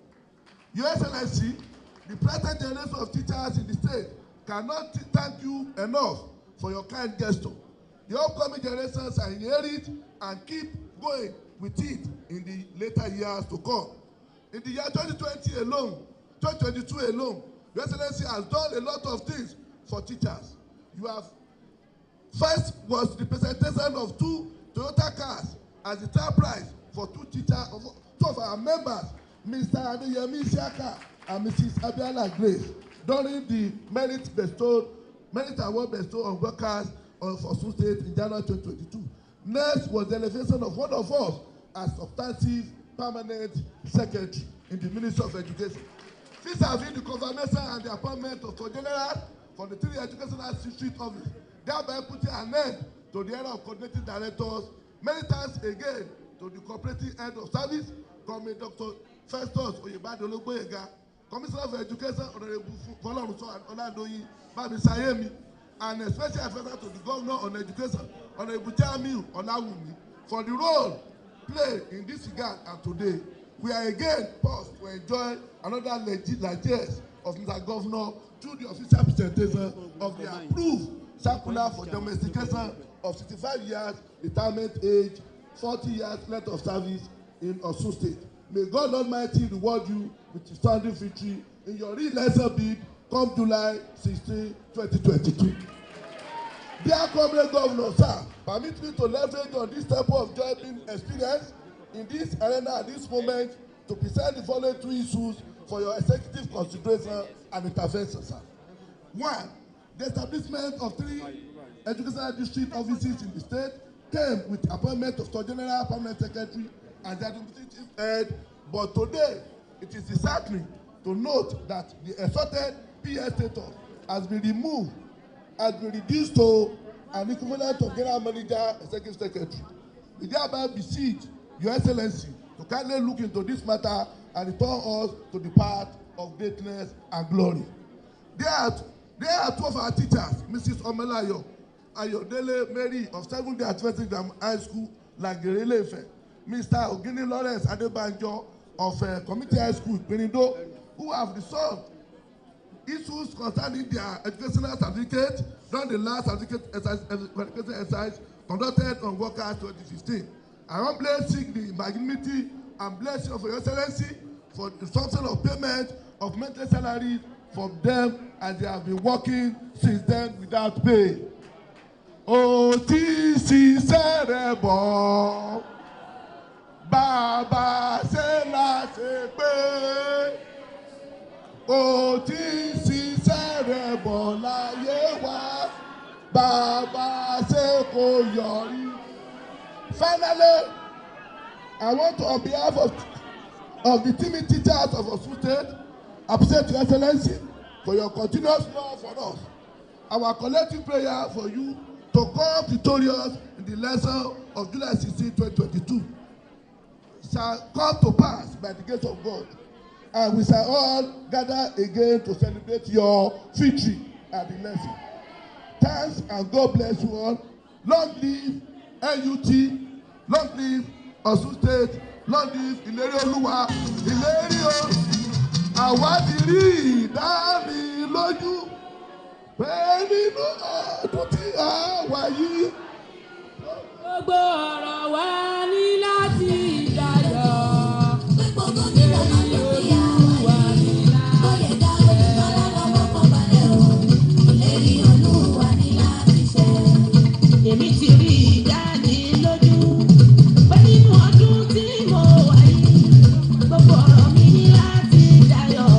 Your Excellency, the present generation of teachers in the state cannot thank you enough for your kind gesture. The upcoming generations are inherit and keep going with it in the later years to come. In the year 2022 alone, Your Excellency has done a lot of things for teachers. You have first was the presentation of 2 Toyota cars as the top prize for 2 of our members, Mr. Adeyemi Isiaka and Mrs. Abiola Grace, during the merit award bestowed on workers of Osun State in January 2022. Next was the elevation of one of us as substantive permanent secretary in the Ministry of Education. These have been the confirmation and the appointment of the general for the 3 educational district office, thereby putting an end to the era of coordinating directors. Many times again to the cooperative head of service, Comrade Dr. Festus Oyebade Ologbega, Commissioner for Education, Honorable Folorunsho Oladoyin Babisayemi, and especially advisor to the Governor on Education, Honorable Jamiu Olawumi, for the role played in this regard. And today, we are again poised to enjoy another largesse of Mr. Governor through the official presentation of the approved circular for domestication of 65 years retirement age, 40 years length of service in Osun State. May God Almighty reward you with your standing victory in your re-election bid come July 16, 2022. Dear Comrade Governor, sir, permit me to leverage on this type of joining experience in this arena at this moment to present the following 2 issues for your executive consideration and intervention, sir. 1. The establishment of 3 educational district offices in the state came with appointment of Store General, Permanent Secretary, and the administrative head. But today, it is disheartening to note that the assorted PS status has been removed, has been reduced to an equivalent of General Manager, Executive Secretary. We thereby beseech Your Excellency to kindly look into this matter and return us to the path of greatness and glory. There are 2 of our teachers, Mrs. Omelayo Ayodele Mary of 7th Day Adventist High School, Lagerelefe, Mr. Ogini Lawrence Adebanjo of Community High School, Penido, who have resolved issues concerning their educational certificate during the last certificate exercise conducted on workers 2015. I humbly seek the magnanimity and blessing of Your Excellency for the resumption of payment of monthly salary from them as they have been working since then without pay. Ó ti ṣiṣẹ́ rẹ̀ bọ̀, bàbá ṣe la ṣe pé. Ó ti ṣiṣẹ́ rẹ̀ bọ̀ láyé wa, bàbá ṣe kò yọrí. Finally, I want to, on behalf of the teaming teachers of Osun State, appreciate Your Excellency for your continuous love for us. Our collective prayer for you to come victorious in the lesson of July 16, 2022 shall come to pass by the grace of God. and we shall all gather again to celebrate your victory at the election. Thanks and God bless you all. Long live NUT, long live Osun State, long live Ìlérí Olúwa, ìlérí o. Àwa ti rí ìdánilójú pé nínú ọdún tí a wà yìí.
Gbogbo ọ̀rọ̀ wa ní láti dayọ̀.
Gbogbo nílò lọ́dún tí a wà yìí. Oyè dáwọ́ ní bọ́lá lọ́wọ́ kọ́ balẹ̀ o. Ìlérí Olúwa ní láti ṣẹ.
Èmi ti rí ìdánilójú pé nínú ọdún tí mo wà yìí. Gbogbo ọ̀rọ̀ mi ní láti dayọ̀.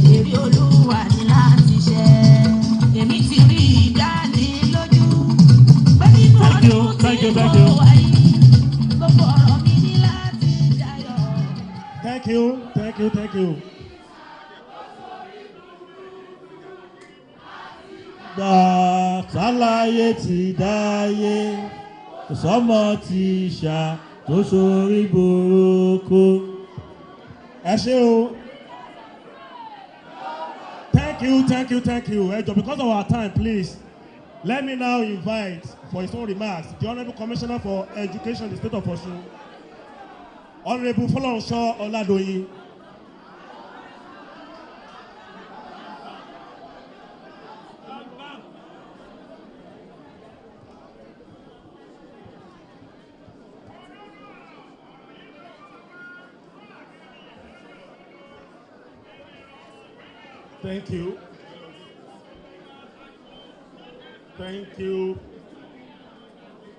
Ìlérí Olúwa ní láti ṣẹ. Èmi ti rí ìdánilójú pé nínú ọdún tí mo wà yìí. Gbogbo ọ̀rọ̀ mi ní láti dayọ̀.
Thank you.
Gbà táláyé ti dáyé, kò sọ́mọ ti ṣà tó sorí burúkú.
Ẹ ṣé o. Thank you. Ẹ jọ̀ọ́, because of our time, please, let me now invite for his own remarks the Honourable Commissioner for Education in the State of Osun, Honourable Folorunso Oladoyin. Thank you,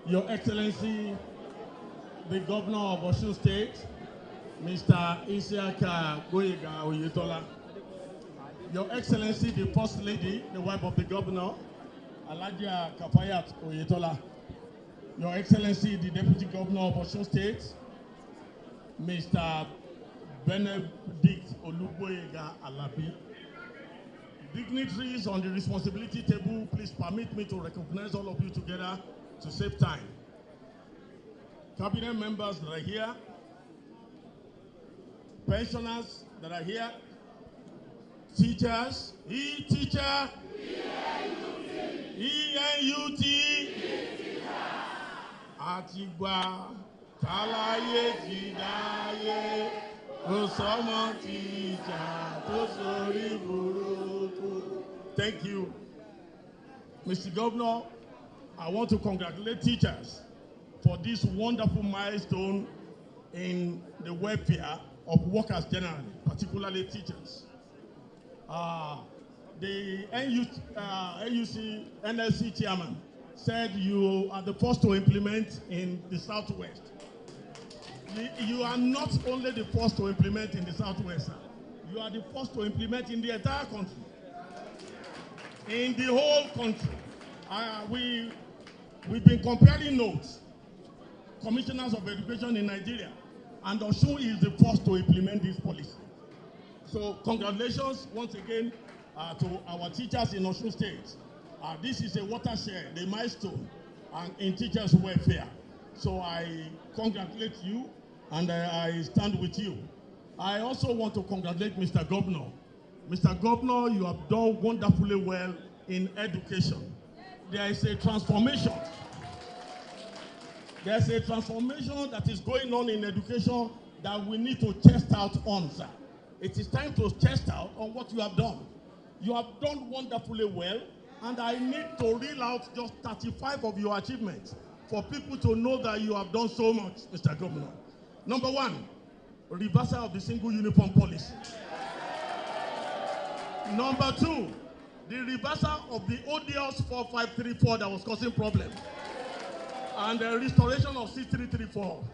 Your Excellency, the Governor of Osun State, Mr. Isiaka Oyetola. Your Excellency, the First Lady, the wife of the Governor, Alhaja Kafayat Oyetola. Your Excellency, the Deputy Governor of Osun State, Mr. Benedict Olugboyega Alabi. Dignitaries on the responsibility table, please permit me to recognize all of you together to save time. Cabinet members that are here, pensioners that are here, teachers, E-teacher, E-N-U-T, Atigba, Talaye Tidaye, Osama Teacher, Tosori Buruku. Thank you. Mr. Governor, I want to congratulate teachers for this wonderful milestone in the welfare of workers generally, particularly teachers. The NUC NLC chairman said you are the first to implement in the Southwest. You are not only the first to implement in the Southwest, sir. You are the first to implement in the entire country. In the whole country. We've been comparing notes, commissioners of education in Nigeria, and Osun is the first to implement this policy. So congratulations once again to our teachers in Osun State. This is a watershed, a milestone in teachers' welfare. So I congratulate you and I stand with you. I also want to congratulate Mr. Governor. Mr. Governor, you have done wonderfully well in education. There is a transformation. There's a transformation that is going on in education that we need to test out on, sir. It is time to test out on what you have done. You have done wonderfully well, and I need to reel out just 35 of your achievements for people to know that you have done so much, Mr. Governor. Number one, reversal of the single uniform policy. Number two, the reversal of the odious 4534 that was causing problems. And the restoration of 6334.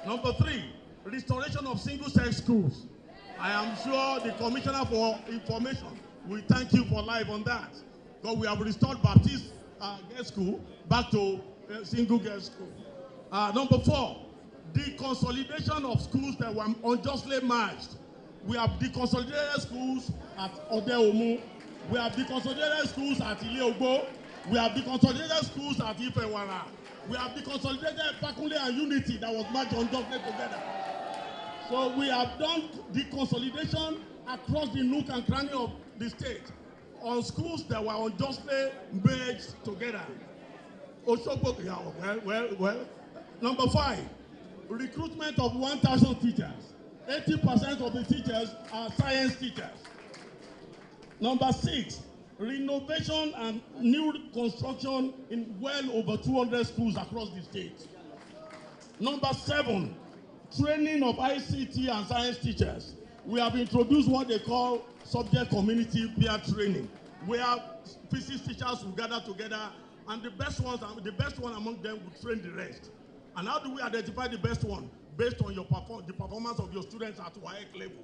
Number three, restoration of single-sex schools. I am sure the Commissioner for Information will thank you for live on that. Because we have restored Baptist girls' school back to single girls' school. Number four, the consolidation of schools that were unjustly merged. We have deconsolidated schools at Odeomu. We have deconsolidated schools at Ile-Ogbo. We have deconsolidated schools at Ifewara. We have deconsolidated Fakunle and Unity that was merged unjustly together.
So we have done the consolidation across the nook and cranny of the state on schools that were unjustly merged together. Osogbo, yeah, well. Number 5, recruitment of 1,000 teachers. 80% of the teachers are science teachers. Number 6, renovation and new construction in well over 200 schools across the state. Number 7, training of ICT and science teachers. We have introduced what they call subject community peer training, where physics teachers will gather together, and the best one among them will train the rest. And how do we identify the best one? Based on the performance of your students at WAEC level.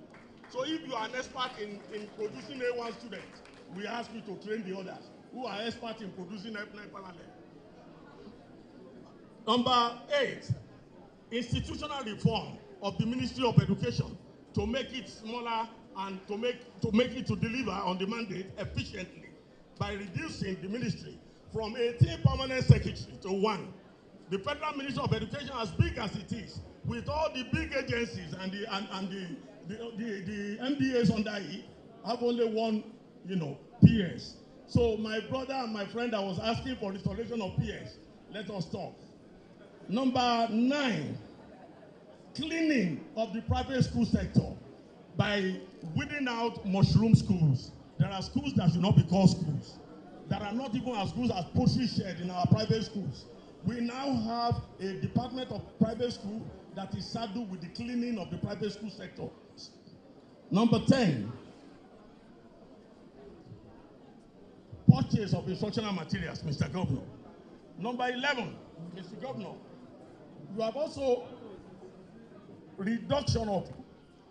So if you are an expert in producing A1 students, we ask you to train the others who are experts in producing F9 parallel. Number 8, institutional reform of the Ministry of Education to make it smaller and to make it to deliver on the mandate efficiently by reducing the ministry from 18 permanent secretaries to 1. The Federal Ministry of Education, as big as it is, with all the big agencies and the MDAs under it, have only 1, PS. So my brother and my friend that was asking for restoration of PS, let us talk. Number 9, cleaning of the private school sector by weeding out mushroom schools. There are schools that should not be called schools, that are not even as good as poultry shed in our private schools. We now have a department of private school that is saddled with the cleaning of the private school sector. Number 10, purchase of instructional materials, Mr. Governor. Number 11, Mr. Governor, you have also reduction of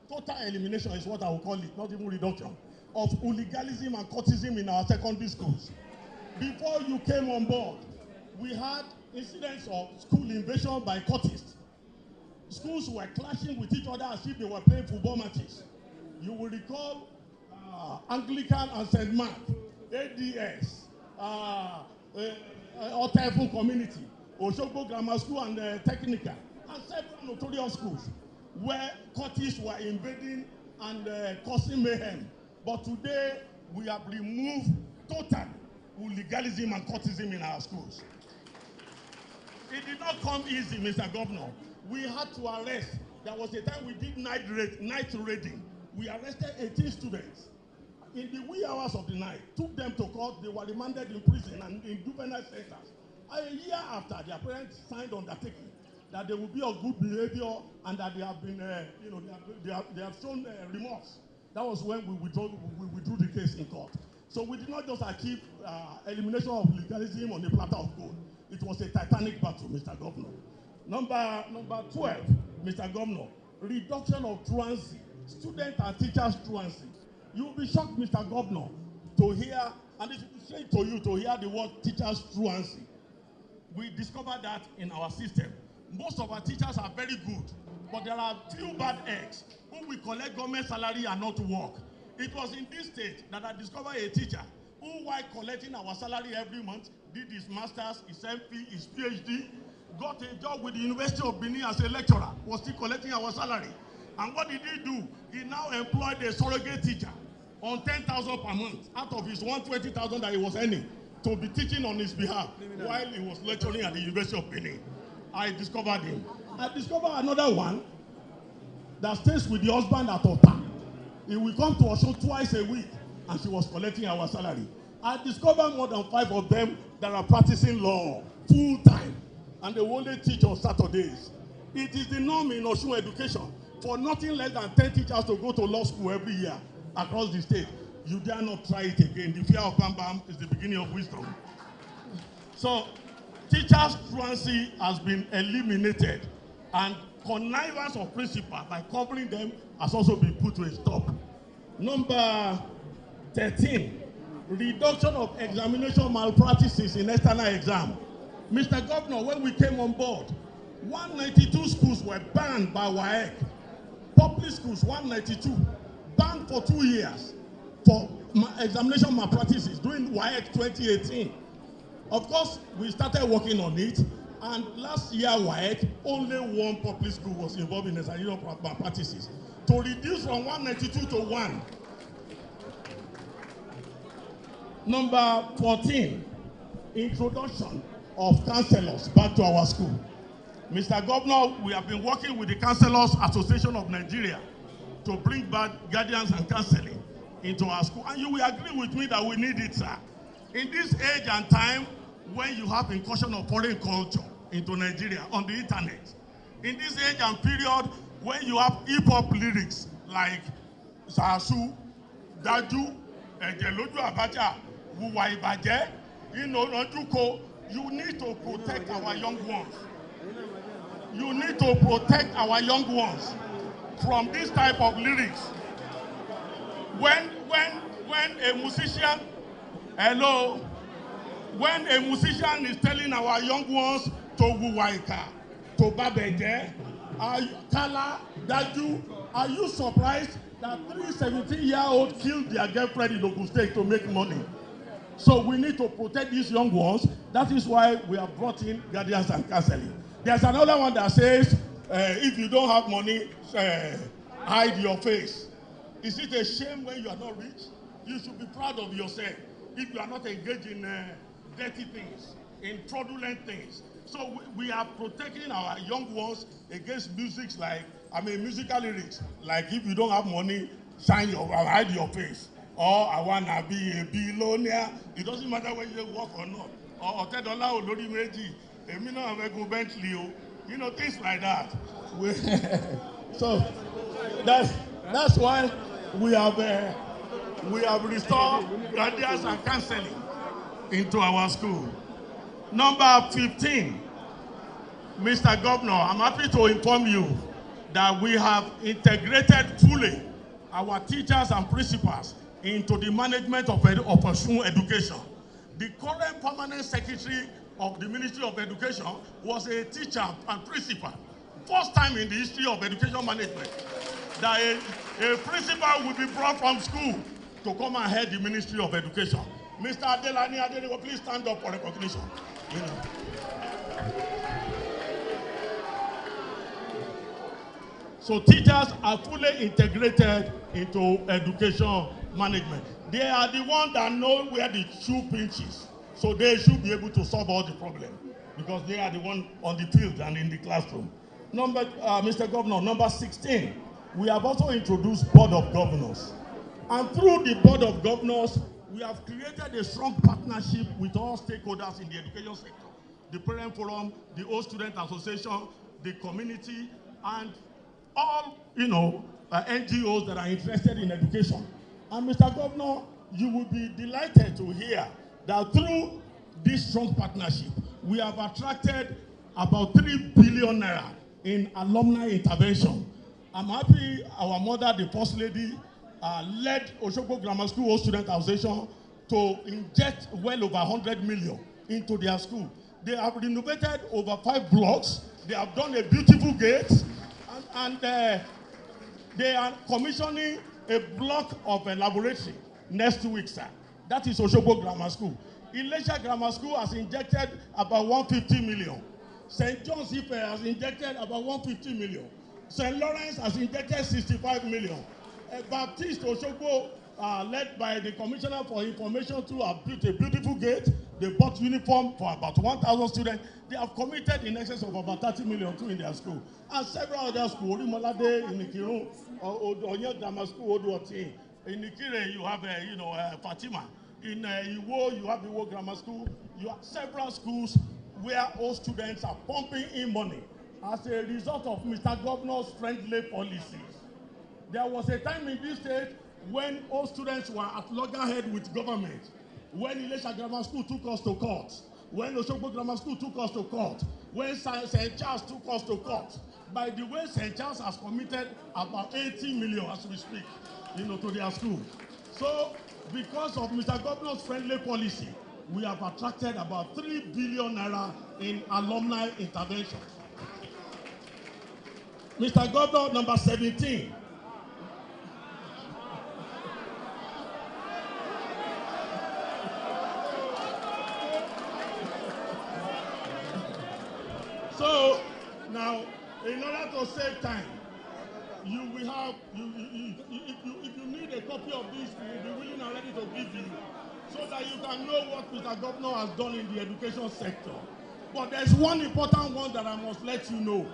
total elimination is what I will call it, not even reduction, of hooliganism and cultism in our secondary schools. Before you came on board, we had incidents of school invasion by cultists. Schools were clashing with each other as if they were playing football matches. You will recall Anglican and St. Mark, ADS, Otefun Community, Osogbo Grammar School and Technical, and several notorious schools where cultists were invading and causing mayhem. But today, we have removed total hooliganism and cultism in our schools. It did not come easy, Mr. Governor. We had to arrest. There was a time we did night raiding. We arrested 18 students in the wee hours of the night, took them to court. They were remanded in prison and in juvenile centers. A year after, their parents signed undertaking that they will be of good behavior and that they have been, they have shown remorse. That was when we withdrew the case in court. So we did not just achieve elimination of legalism on a platter of gold. It was a titanic battle, Mr. Governor. Number 12, Mr. Governor, reduction of truancy, student and teachers truancy. You will be shocked, Mr. Governor, to hear, and it will be strange to you to hear the word teachers truancy. We discovered that in our system. Most of our teachers are very good, but there are few bad eggs who will collect government salary and not work. It was in this state that I discovered a teacher who, while collecting our salary every month, did his master's, his MP, his PhD, got a job with the University of Benin as a lecturer, was still collecting our salary. And what did he do? He now employed a surrogate teacher on 10,000 per month out of his 120,000 that he was earning to be teaching on his behalf while he was lecturing at the University of Benin. I discovered him. I discovered another one that stays with the husband at Ota. He will come to Osun twice a week, and she was collecting our salary. I discovered more than 5 of them that are practicing law full time, and they will only teach on Saturdays. It is the norm in Osun education for nothing less than 10 teachers to go to law school every year across the state. You dare not try it again. The fear of Bam Bam is the beginning of wisdom. So, teachers' truancy has been eliminated, and connivance of principal by covering them has also been put to a stop. Number 13, reduction of examination malpractices in external exam. Mr. Governor, when we came on board, 192 schools were banned by WAEC. Public schools, 192, banned for 2 years for examination malpractices during WAEC 2018. Of course, we started working on it, And last year, only one public school was involved in extrajudicial practices. To reduce from 192 to 1. Number 14, introduction of councillors back to our school. Mr. Governor, we have been working with the Councillors Association of Nigeria to bring back guardians and counseling into our school. And you will agree with me that we need it, sir. In this age and time, when you have incursion of foreign culture into Nigeria on the internet, in this age and period, when you have hip-hop lyrics like Sasu, Daju, Ejeloju Abacha, Wuwa Ibaje, Nojuko, you need to protect our young ones. You need to protect our young ones from this type of lyrics. When a musician, hello, when a musician is telling our young ones to Wuwaika, to Babeje, Kala, Daju, are you surprised that 3 17-year-olds killed their girlfriend in Ogun State to make money? So we need to protect these young ones. That is why we have brought in guardians and counseling. There's another one that says, if you don't have money, hide your face. Is it a shame when you are not rich? You should be proud of yourself if you are not engaged in dirty things, in fraudulent things. So we are protecting our young ones against music musical lyrics, like if you don't have money, hide your face. Or I want to be a billionaire. It doesn't matter whether you work or not. Or $10 or Lori Meji. Bentley, you know, things like that. So that's why we have restored guardians and counseling into our school. Number 15, Mr. Governor, I'm happy to inform you that we have integrated fully our teachers and principals into the management of education. The current permanent secretary of the Ministry of Education was a teacher and principal. First time in the history of education management that a principal will be brought from school to come and head the Ministry of Education. Mr. Adelani Adeniwo, please stand up for recognition. So teachers are fully integrated into education management. They are the ones that know where the shoe pinches. So they should be able to solve all the problems because they are the ones on the field and in the classroom. Mr. Governor, number 16, we have also introduced Board of Governors. And through the Board of Governors, we have created a strong partnership with all stakeholders in the education sector. The Parent Forum, the Old Student Association, the community, and all, NGOs that are interested in education. And Mr. Governor, you will be delighted to hear that through this strong partnership, we have attracted about 3 billion naira in alumni intervention. I'm happy our mother, the First Lady, led Oshogbo Grammar School Old Student Association to inject well over 100 million into their school. They have renovated over 5 blocks. They have done a beautiful gate, and they are commissioning a block of a laboratory next week, sir. That is Oshogbo Grammar School. Ilesha Grammar School has injected about 150 million. St. John's Ife has injected about 150 million. St. Lawrence has injected 65 million. Baptist Oshogbo, led by the Commissioner for Information, too, have built a beautiful gate. They bought uniform for about 1,000 students. They have committed in excess of about 30 million too in their school. And several other schools, Orimolade in Ikirun, Onye Grammar School, Oduoti. In Ikire, you have, Fatima. In Iwo, you have Iwo Grammar School. You have several schools where all students are pumping in money as a result of Mr. Governor's friendly policies. There was a time in this state when all students were at loggerhead with government, when Ilesha Grammar School took us to court, when Oshogbo Grammar School took us to court, when St. Charles took us to court. By the way, St. Charles has committed about 80 million as we speak, to their school. So, because of Mr. Governor's friendly policy, we have attracted about 3 billion naira in alumni intervention. Mr. Governor, number 17. So now, in order to save time, you will have if you need a copy of this, we will be willing and ready to give you, so that you can know what Mr. Governor has done in the education sector. But there's one important one that I must let you know.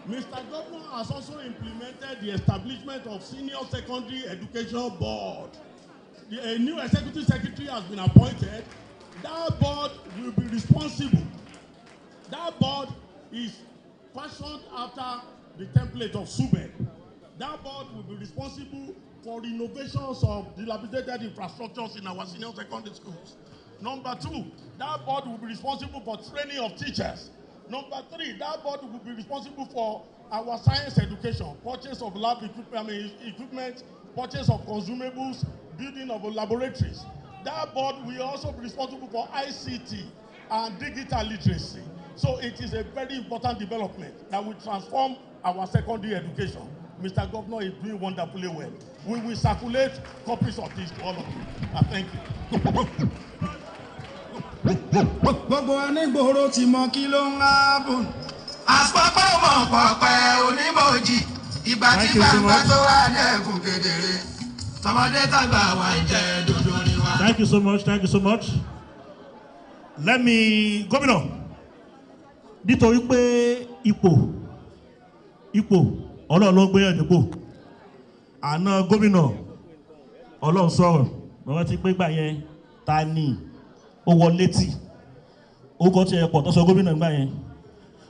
Mr. Governor has also implemented the establishment of Senior Secondary Education Board. A new executive secretary has been appointed. That board will be responsible. That board is fashioned after the template of SUBED. That board will be responsible for renovations of dilapidated infrastructures in our senior secondary schools. Number 2, that board will be responsible for training of teachers. Number 3, that board will be responsible for our science education, purchase of lab equipment, purchase of consumables, building of laboratories. That board will also be responsible for ICT and digital literacy. So it is a very important development that will transform our secondary education. Mr. Governor is doing wonderfully well. We will circulate copies of this to all of you. Thank you.
Gbogbo onígboro ti mọ kí ló ń hábùn. Àpapọ̀ mọ̀ pọ̀pẹ́ onímọ̀jì. Ìgbà tí gbàgbà tó wà lẹ́kùn kedere. Tọmọdé tàgbà wà jẹ́ dodo ni wá.
Thank you so much. Thank you so much. Let me, Gómìnà, nítorí pé ipò Ọlọ́run ló gbé yàn nípò. Àná gómìnà Ọlọ́run sọ̀rọ̀. Mo rántí pé gbà yẹn ta ni ó wọ létí. Ó kọ́ tí ẹ pọ̀ tó sọ gómìnà gbà yẹn.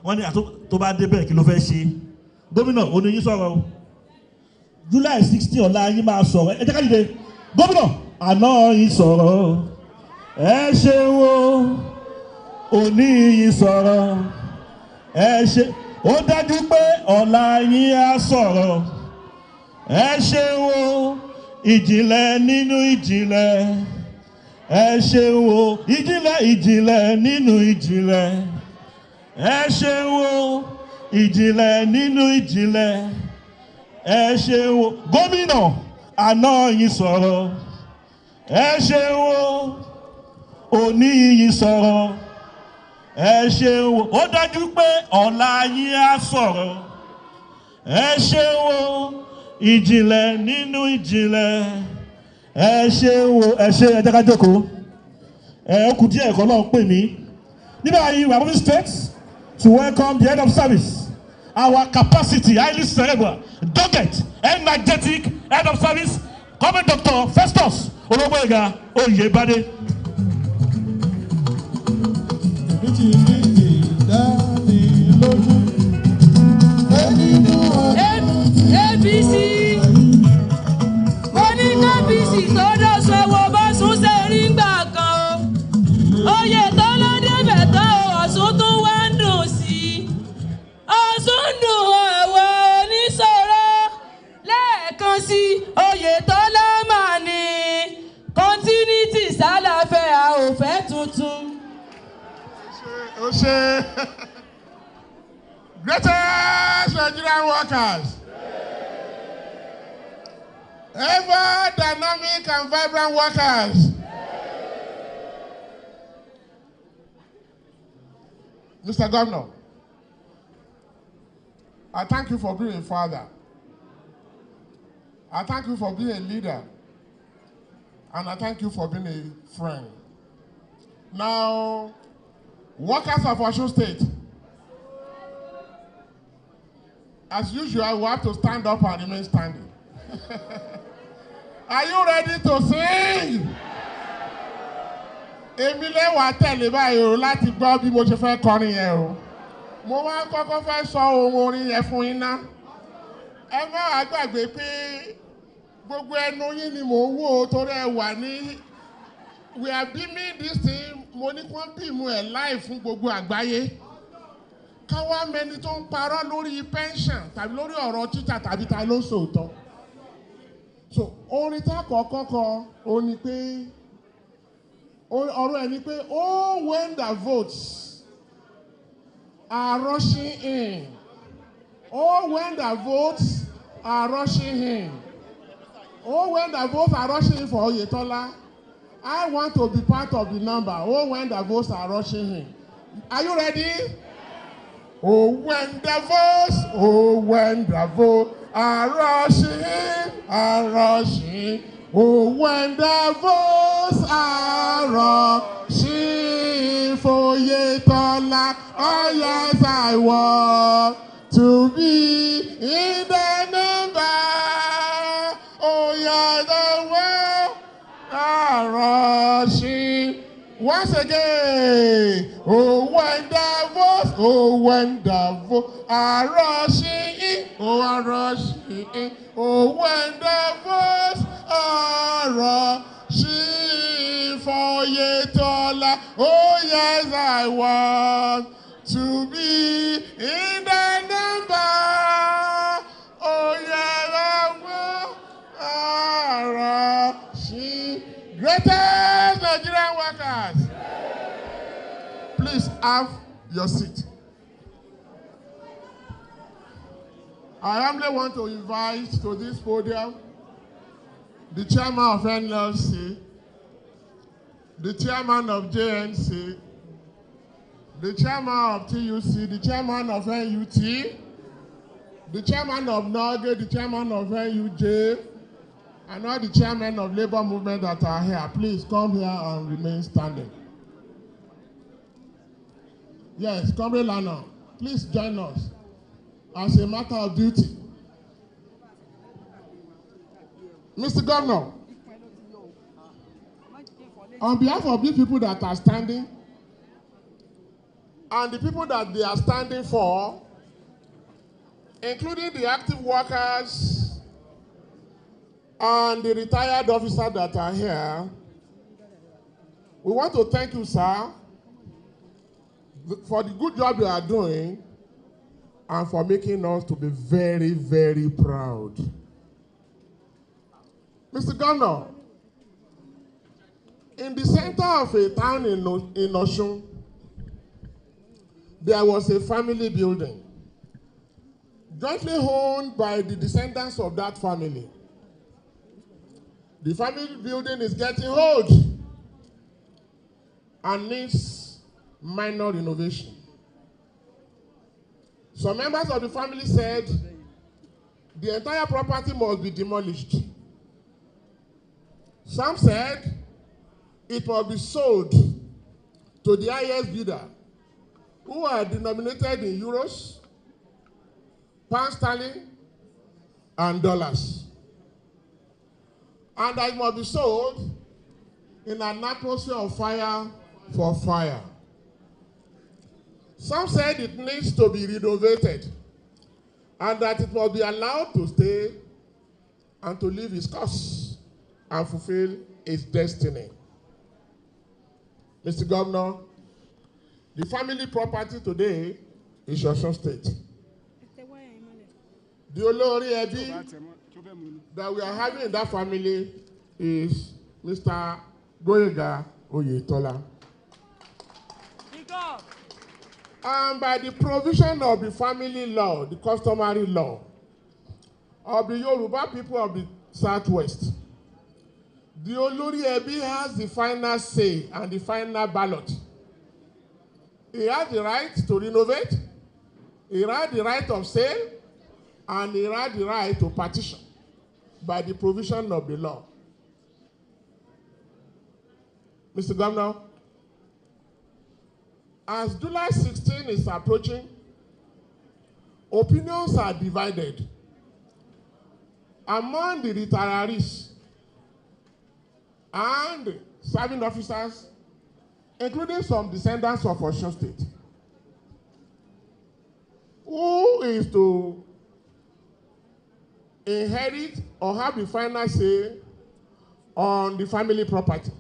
Wọ́n ní tó bá débẹ̀ kí ló fẹ́ ṣe. Gómìnà ó ní yín sọ̀rọ̀ o. July 16 ọ̀la yín máa sọ̀rọ̀. Ẹ jẹ́ ká dìde. Gómìnà àná yín sọ̀rọ̀. Ẹ ṣeun o. Òní yín sọ̀rọ̀. Ẹ ṣe. Ó dájú pé ọ̀la yín á sọ̀rọ̀. Ẹ ṣeun o. Ìjìnlẹ̀ nínú ìjìnlẹ̀. Ẹ ṣeun o. Ìjìnlẹ̀ nínú ìjìnlẹ̀. Ẹ ṣeun o. Ìjìnlẹ̀ nínú ìjìnlẹ̀. Ẹ ṣeun o. Gómìnà àná yín sọ̀rọ̀. Ẹ ṣeun o. Òní yín sọ̀rọ̀. Ẹ ṣeun o. Ó dájú pé ọ̀la yín á sọ̀rọ̀. Ẹ ṣeun o. Ìjìnlẹ̀ nínú ìjìnlẹ̀. Ẹ ṣeun o. Ẹ ṣe ẹ jẹ́ ká jókòó. Ẹ kù díẹ̀ ẹ̀kọ́ náà pè mí. Nígbà yìí we are moving straight to welcome the head of service. Our capacity, highly cerebral, dogged, energetic head of service, Comrade Dr. Festus Ologboyega Oyebade.
ABC mo ní kábíyèsí tó dọ̀sọ̀ wo bá sún sẹ́rí ńgbà kan o. Oyetola débẹ̀ tán o, Ọ̀ṣun tún wá ń dùn sí i. Ọ̀ṣun dùn ẹ̀wọ̀ oníṣòro lẹ́ẹ̀kan sí i. Oyetola mà ní continuity sálàfẹ́ a ò fẹ́ tuntun.
Greatest Nigerian workers, ever dynamic and vibrant workers. Mr. Governor, I thank you for being a father. I thank you for being a leader. And I thank you for being a friend. Now, workers of Osun State, as usual, we have to stand up and remain standing. Are you ready to sing? Èmi lè wá tẹ̀lé báyìí o láti gbọ́ bí mo ṣe fẹ́ kọrin yẹn o. Mo máa kọ́kọ́ fẹ́ sọ ohun orin yẹn fún yín ná. Ẹ má wá gbàgbé pé gbogbo ẹnu yín ni mò ń wò torí ẹ wà ní. We are beaming this thing, mo ní kí wọ́n bímú ẹ̀ láì fún gbogbo àgbáyé. Káwá mẹni tó ń parọ́ lórí pension tàbí lórí ọ̀rọ̀ títà tàbí ta ló ń sòótọ́. So orin tá kọ́kọ́ kọ ó ní pé ọ̀rọ̀ ẹ̀ ni pé oh when the votes are rushing in, oh when the votes are rushing in, oh when the votes are rushing in for Oyetola, I want to be part of the number. Oh when the votes are rushing in. Are you ready?
Oh, when the voice are rushing. Oh, when the voice are rushing for Oyetola. Oh, yes, I want to be in the number. Oh, yeah, the world are rushing. Once again, oh when the voice are rushing, are rushing, oh when the voice are rushing for Oyetola, oh yes I want to be in the number, oh yes I want rushing. Greatest Nigerian workers, please have your seat. I humbly want to invite to this podium the chairman of NLC, the chairman of JNC, the chairman of TUC, the chairman of NUT, the chairman of NOGE, the chairman of NUJ, and all the chairmen of labor movement that are here. Please come here and remain standing. Yes, Comrade Lana, please join us as a matter of duty. Mr. Governor, on behalf of these people that are standing and the people that they are standing for, including the active workers and the retired officers that are here, we want to thank you, sir, for the good job you are doing and for making us to be very, very proud. Mr. Governor, in the center of a town in Osun, there was a family building jointly owned by the descendants of that family. The family building is getting old and needs minor renovation. Some members of the family said the entire property must be demolished. Some said it must be sold to the highest bidder, who are denominated in euros, pound sterling, and dollars. And that it must be sold in an atmosphere of fire for fire. Some said it needs to be renovated and that it must be allowed to stay and to live its course and fulfill its destiny. Mr. Governor, the family property today is Osun State. The Olori Ebi that we are having in that family is Mr. Oyetola. And by the provision of the family law, the customary law of the Yoruba people of the Southwest, the Olori Ebi has the final say and the final ballot. He has the right to renovate, he has the right of sale, and he has the right to partition by the provision of the law. Mr. Governor, as July 16 is approaching, opinions are divided among the retirees and serving officers, including some descendants of Osun State, who is to inherit or have the final say on the family property.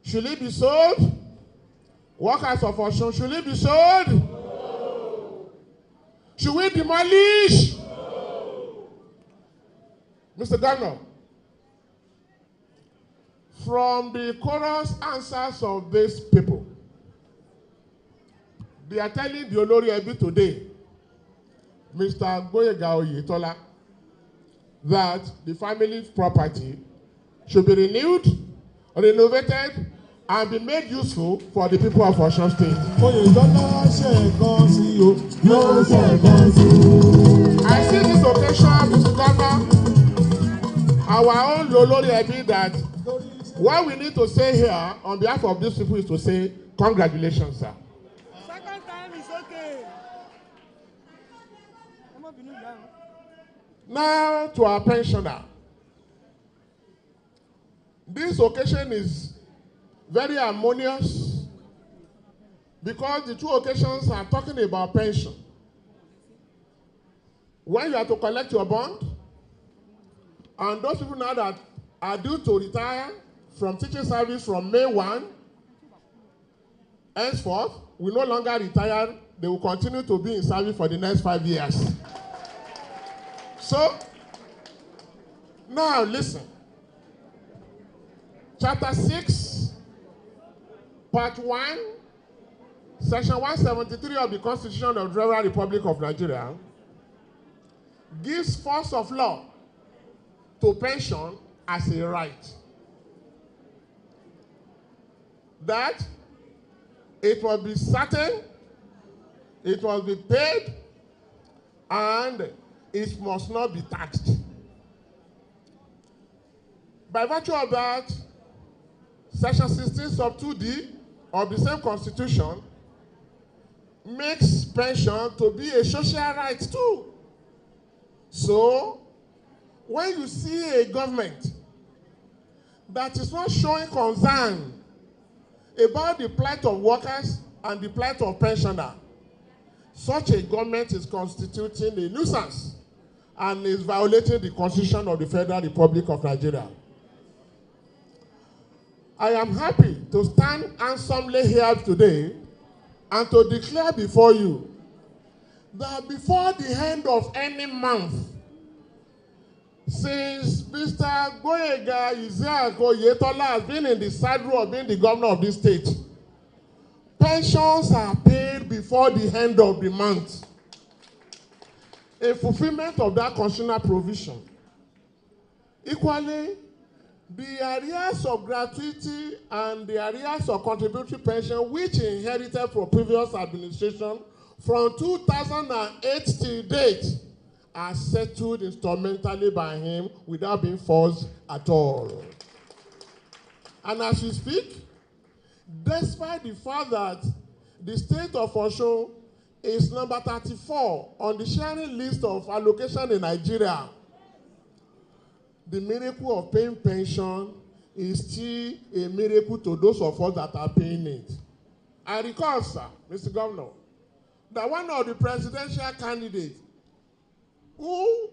Should it be sold? Workers of Osun, should it be sold? No. Should we demolish? No. Mr. Governor, from the chorus answers of these people, they are telling the Olori Ebi today, Mr. Oyetola, that the family property should be renewed, renovated, and be made useful for the people of Osun State.
Oyetola ṣẹ̀kan sí o.
Yóò ṣẹ̀kan sí.
I see this occasion, Mr. Governor, our own Olori Ebi, that what we need to say here on behalf of these people is to say, congratulations, sir.
Second time is okay.
Now to our pensioner. This occasion is very harmonious because the two occasions are talking about pension. When you have to collect your bond, and those people now that are due to retire from teaching service from May 1, henceforth, will no longer retire, they will continue to be in service for the next 5 years. So, now listen. Chapter 6, Part 1, Section 173 of the Constitution of the Federal Republic of Nigeria gives force of law to pension as a right. That it must be certain, it must be paid, and it must not be taxed. By virtue of that, Section 16 sub 2D of the same Constitution makes pension to be a social right too. So, when you see a government that is not showing concern about the plight of workers and the plight of pensioners, such a government is constituting a nuisance and is violating the Constitution of the Federal Republic of Nigeria. I am happy to stand handsomely here today and to declare before you that before the end of any month, since Mr. Oyetola has been in the saddle of being the governor of this state, pensions are paid before the end of the month. In fulfillment of that constitutional provision. Equally, the arrears of gratuity and the arrears of contributory pension, which he inherited from previous administration from 2008 till date, are settled instrumentally by him without being forced at all. And as we speak, despite the fact that the state of Osun is number 34 on the sharing list of allocation in Nigeria, the miracle of paying pension is still a miracle to those of us that are paying it. I recall, sir, Mr. Governor, that one of the presidential candidates who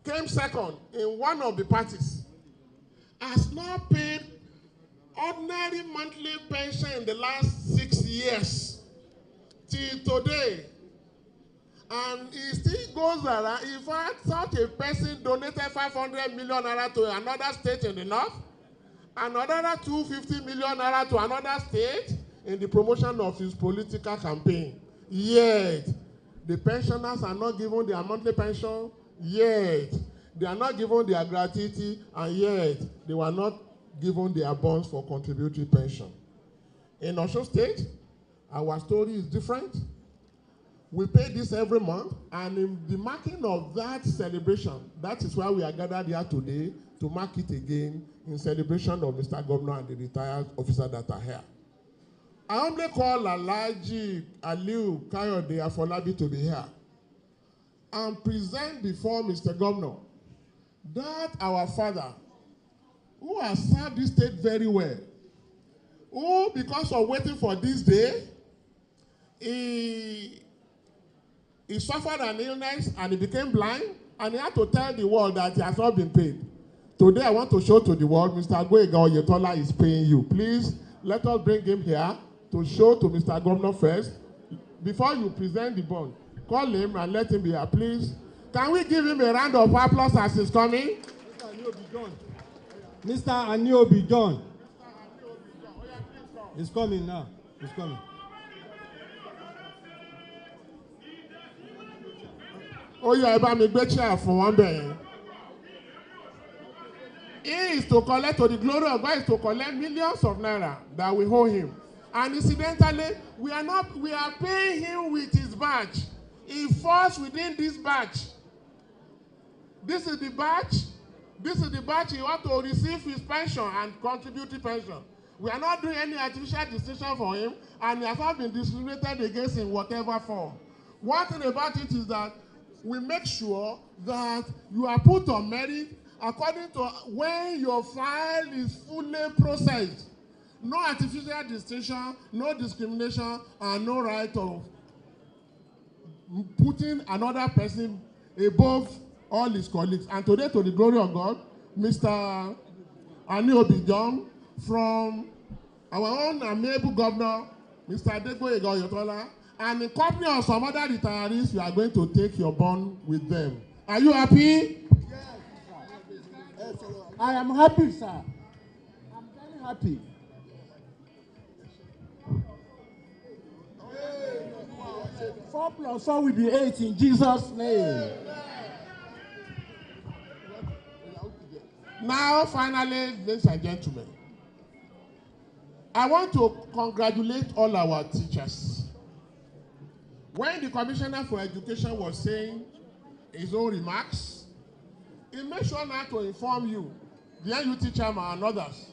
came second in one of the parties has not paid ordinary monthly pension in the last 6 years till today. And he still goes around. In fact, such a person donated 500 million naira to another state in the north, another 250 million naira to another state in the promotion of his political campaign. Yet, the pensioners are not given their monthly pension. Yet, they are not given their gratuity. And yet, they were not given their bonds for contributory pension. In Osun State, our story is different. We pay this every month, and in the marking of that celebration, that is why we are gathered here today to mark it again in celebration of Mr. Governor and the retired officers that are here. I humbly call Alhaji Aliu Kayode Afolabi to be here and present before Mr. Governor that our father, who has served this state very well, who, because of waiting for this day, he suffered an illness and he became blind, and he had to tell the world that he has not been paid. Today I want to show to the world Mr. Oyetola is paying you. Please let us bring him here to show to Mr. Governor first. Before you present the bond, call him and let him be here, please. Can we give him a round of applause as he's coming?
Mr. Aniobi John. He's coming now. He's coming.
Ó yá, ẹ bá mi gbé chair fún wọn bẹ́ẹ̀ yẹn. He is to collect, to the glory of God, is to collect millions of naira that we owe him. And incidentally, we are paying him with his badge. He falls within this badge. This is the badge. This is the badge he ought to receive his pension and contributory pension. We are not doing any artificial distinction for him, and he has not been discriminated against in whatever form. One thing about it is that we make sure that you are put on merit according to when your file is fully processed. No artificial distinction, no discrimination, and no right of putting another person above all his colleagues. And today, to the glory of God, Mr. Oyetola from our own amiable governor, Mr. Oyetola, and in company of some other retirees, you are going to take your bond with them. Are you happy?
Yes. I am happy, sir. I'm very happy. Four plus 4 will be 8 in Jesus' name.
Now, finally, ladies and gentlemen, I want to congratulate all our teachers. When the Commissioner for Education was saying his own remarks, he made sure now to inform you, the NUT chairman and others,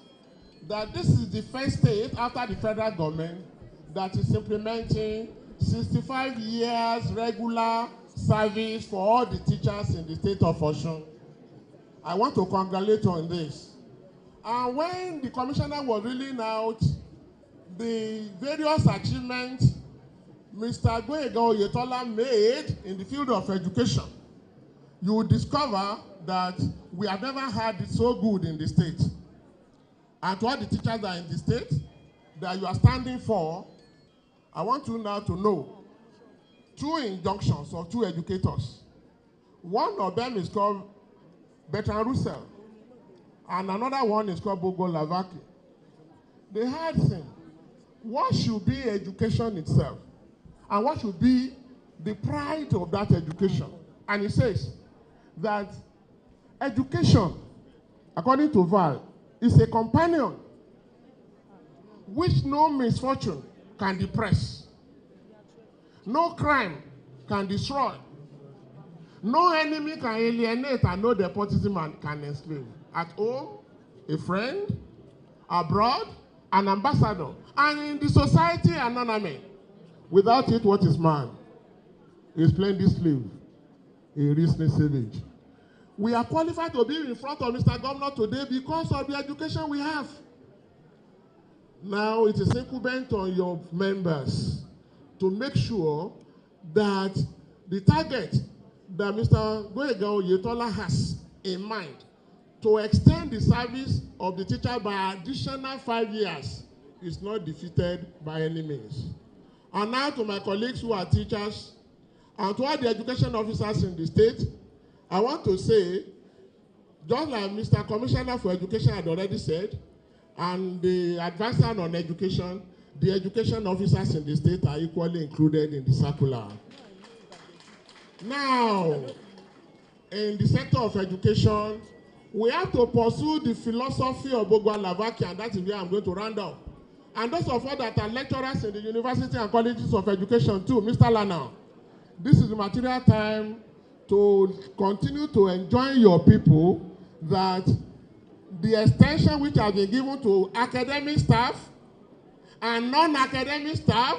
that this is the first state after the federal government that is implementing 65 years regular service for all the teachers in the state of Osun. I want to congratulate on this. And when the commissioner was reeling out the various achievements Mr. Oyetola made in the field of education, you will discover that we have never had it so good in the state. And to all the teachers that are in the state that you are standing for, I want you now to know 2 injunctions of 2 educators. One of them is called Bertrand Russell, and another one is called Bogo Lavaki. They had him. What should be education itself? And what should be the pride of that education? And he says that education, according to Val, is a companion which no misfortune can depress, no crime can destroy, no enemy can alienate, and no despotism can enslave. At home, a friend, abroad, an ambassador, and in the society, an ornament. Without it, what is man? He is plainly slave, a reasoning savage. We are qualified to be in front of Mr. Governor today because of the education we have. Now it is incumbent on your members to make sure that the target that Mr. Oyetola has in mind to extend the service of the teacher by additional 5 years is not defeated by any means. And now to my colleagues who are teachers and to all the education officers in the state, I want to say, just like Mr. Commissioner for Education had already said, and the advisor on education, the education officers in the state are equally included in the circular. Now, in the sector of education, we have to pursue the philosophy of Bogo Lavaki, and that is where I'm going to round up. And those of us that are lecturers in the university and colleges of education too, Mr. Lana, this is the material time to continue to enjoin your people that the extension which has been given to academic staff and non-academic staff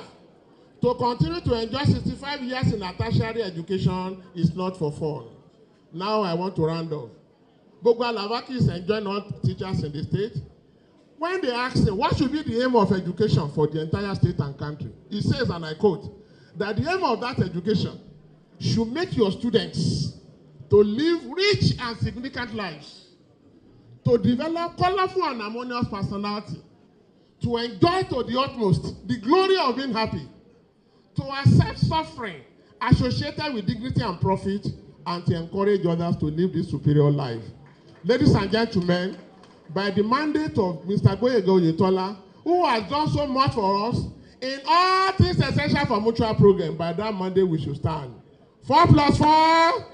to continue to enjoy 65 years in a tertiary education is not for fun. Now I want to round off. Bogo Lavaki is enjoying all teachers in the state. When they ask him, what should be the aim of education for the entire state and country? He says, and I quote, that the aim of that education should make your students to live rich and significant lives, to develop colorful and harmonious personality, to enjoy to the utmost the glory of being happy, to accept suffering associated with dignity and profit, and to encourage others to live this superior life. Ladies and gentlemen, by the mandate of Mr. Oyetola, who has done so much for us in all things essential for mutual program, by that mandate we should stand. 4 plus 4.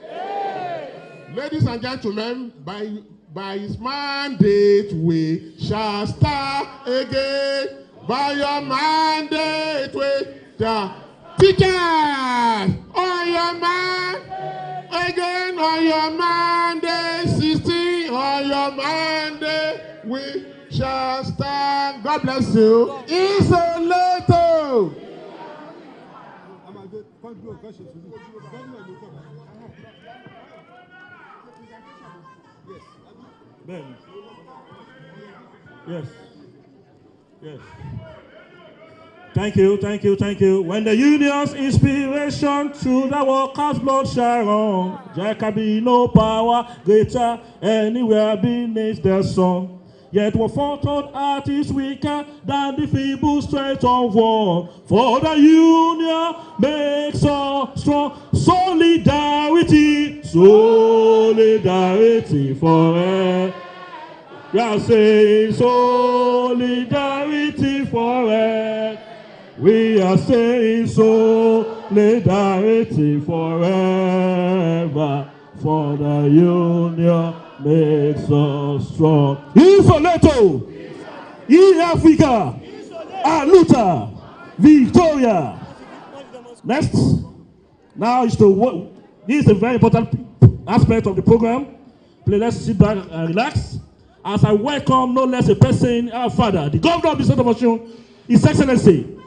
Yay! Ladies and gentlemen, by By his mandate we shall start again. By your mandate we shall. Teachers, on your mandate, again on your mandate, 16, on your mandate we shall stand. God bless you. Isolato.
Ben. Yes. Yes. Thank you, thank you, thank you. When the union's inspiration to the workers' blood shall run, there can be no power greater anywhere beneath the sun. Yet what foretold art is weaker than the feeble strength of war. For the union makes us strong. Solidarity, solidarity forever. We are saying solidarity forever. We are saying solidarity forever. For the union makes us strong. Isoleto, in Africa, Aluta, Victoria. Next, now is to what? This is a very important aspect of the program. Please let's sit back and relax. As I welcome no less a person, our father, the governor of the state of Osun, His Excellency,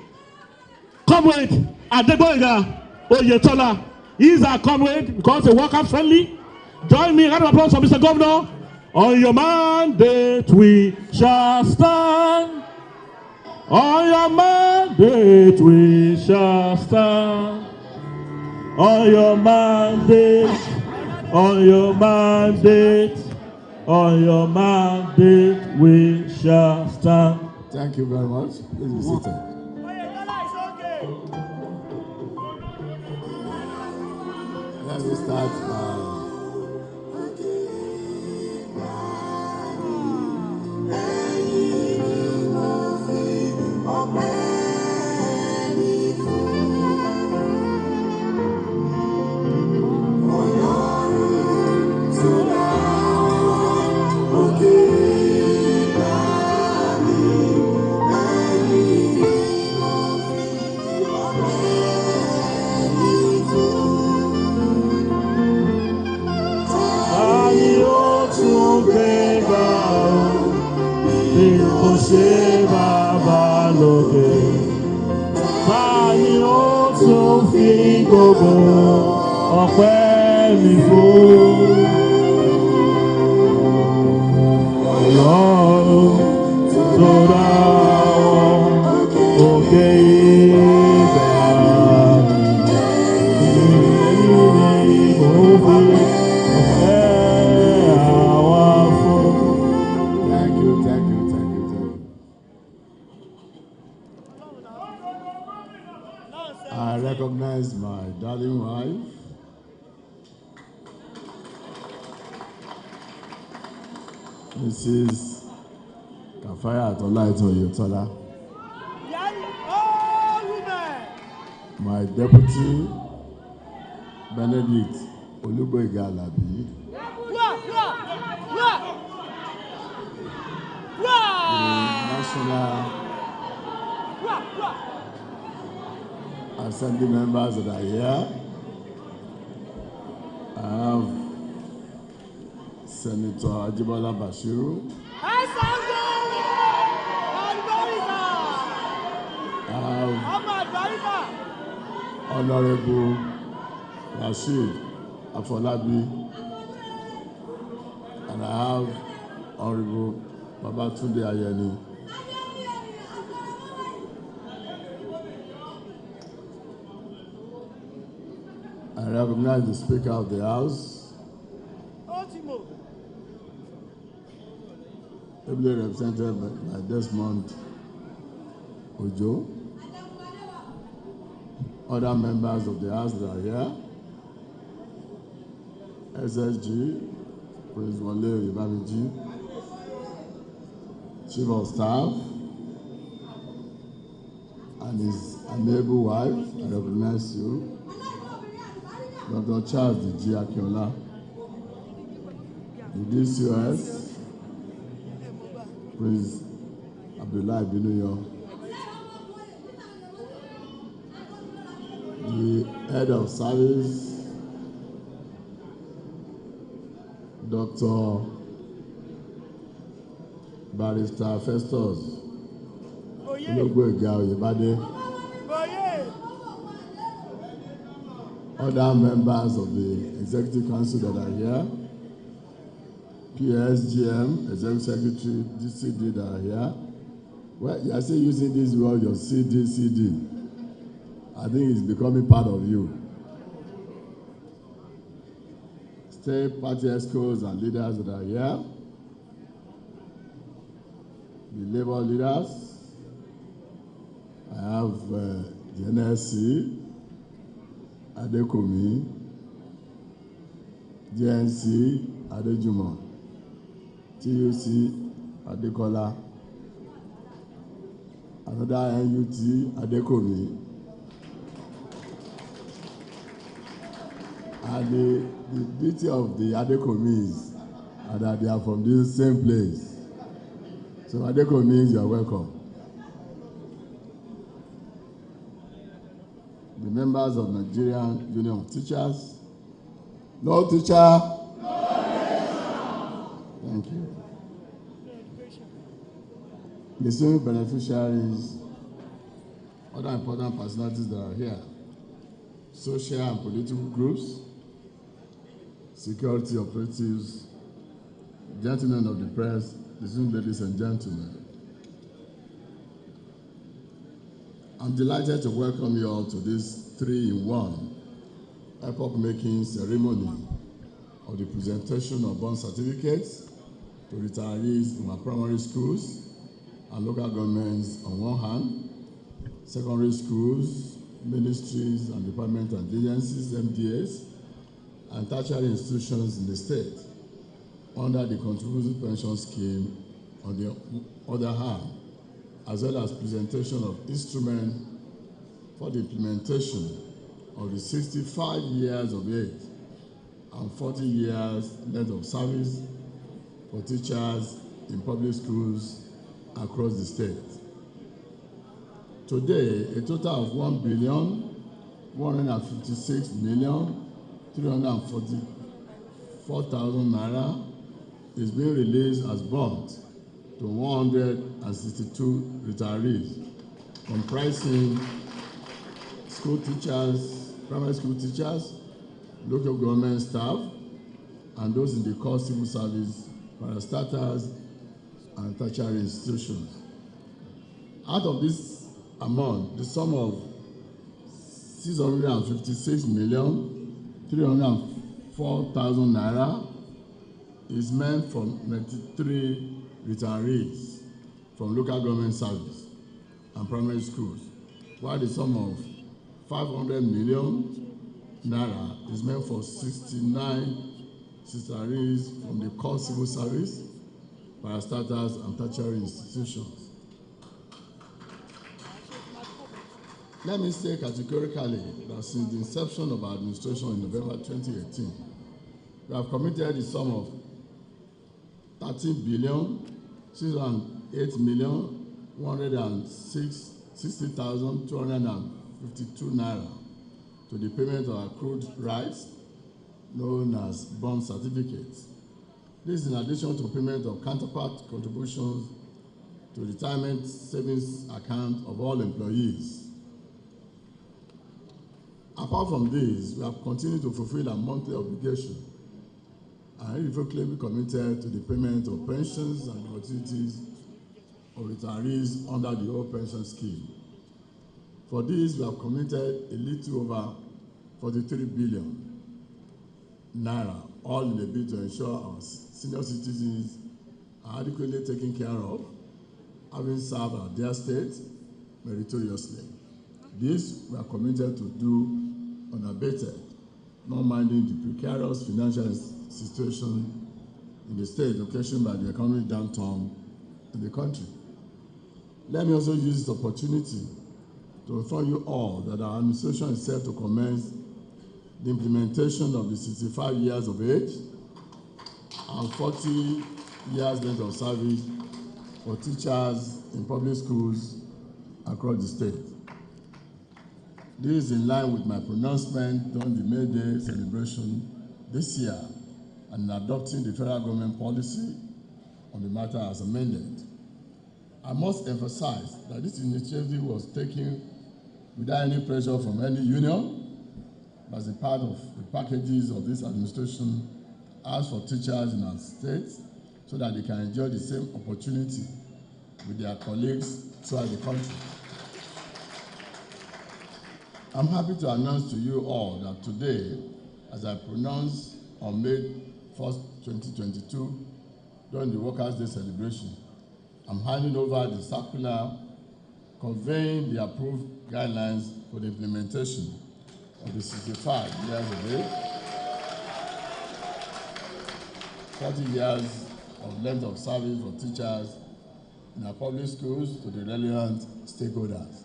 Comrade Adegboyega Oyetola. He is our comrade because he work friendly. Join me, round of applause for Mr. Governor. On your mandate we shall stand. On your mandate we shall stand. On your mandate, on your mandate, on your mandate we shall stand.
Thank you very much. Please be seated. Let me start by
ṣe bàbá lókè. Báyìí ó tún fi gbogbo ọpẹ́ mi fún. Ọlọ́run tó dá òkè ìgbà mi. Mo fi ọpẹ́ àwa fún.
Thank you, thank you, thank you, thank you. I recognize my darling wife, Mrs. Kafayat Oyetola, my deputy, Benedict Olugboyega Alabi, the National Assembly members that are here. I have Senator Ajibola Bashiru. I have Honorable Rashid Afolabi, and I have Honorable Babatunde Ayeni. I recognize the Speaker of the House, ably represented by Desmond Ojo, other members of the House that are here, SSG, Prince Wale Ibamiji, Chief of Staff, and his amiable wife. I recognize you. Dr. Charles D.G. Akinola, the DCOS,
Prince Abdullah Binuyo, the head of service, Dr. Barrister Festus Ologboyega Oyebade, other members of the Executive Council that are here, PSGM, Executive Secretary, DCD that are here. Well, you are still using this word, your CD. I think it's becoming part of you. State party execos and leaders that are here, the labor leaders. I have the NSC, Adekomi, DNC, Adejumo, TUC, Adekola, another NUT, Adekomi, and the beauty of the Adekomis are that they are from this same place. So Adekomis, you are welcome. The members of Nigerian Union of Teachers. No teacher? No. Thank you. The same beneficiaries, other important personalities that are here, social and political groups, security operatives, gentlemen of the press, distinguished ladies and gentlemen. I'm delighted to welcome you all to this 3-in-1 epoch-making ceremony of the presentation of bond certificates to retirees in our primary schools and local governments on one hand, secondary schools, ministries and departments and agencies, MDAs, and tertiary institutions in the state under the contributory pension scheme on the other hand, as well as presentation of instruments for the implementation of the 65 years of age and 40 years length of service for teachers in public schools across the state. Today, a total of 1,156,344,000 naira is being released as bonds to 162 retirees, comprising school teachers, primary school teachers, local government staff, and those in the core civil service, parastatals, and tertiary institutions. Out of this amount, the sum of 656,304,000 naira is meant for 93 retirees from local government service and primary schools, while the sum of 500 million naira is meant for 69 retirees from the core civil service, parastatals, and tertiary institutions. Let me say categorically that since the inception of our administration in November 2018, we have committed the sum of 13,608,160,252 naira to the payment of accrued rights known as bond certificates. This is in addition to payment of counterpart contributions to retirement savings account of all employees. Apart from this, we have continued to fulfill our monthly obligation and irrevocably committed to the payment of pensions and gratuities of retirees under the old pension scheme. For this, we have committed a little over 43 billion naira, all in a bid to ensure our senior citizens are adequately taken care of, having served our dear state meritoriously. This we are committed to do unabated, not minding the precarious financial situation in the state occasioned by the economic downturn in the country. Let me also use this opportunity to inform you all that our administration is set to commence the implementation of the 65 years of age and 40 years length of service
for teachers in public schools across the state. This is in line with my pronouncement during the May Day celebration this year and adopting the federal government policy on the matter as amended. I must emphasize that this initiative was taken without any pressure from any union as a part of the packages of this administration as for teachers in our state so that they can enjoy the same opportunity with their colleagues throughout the country. I'm happy to announce to you all that today, as I pronounce on May 1st, 2022, during the Workers' Day celebration, I'm handing over the circular conveying the approved guidelines for the implementation of the 65 years a day, 40 years of length of service for teachers in our public schools to the relevant stakeholders.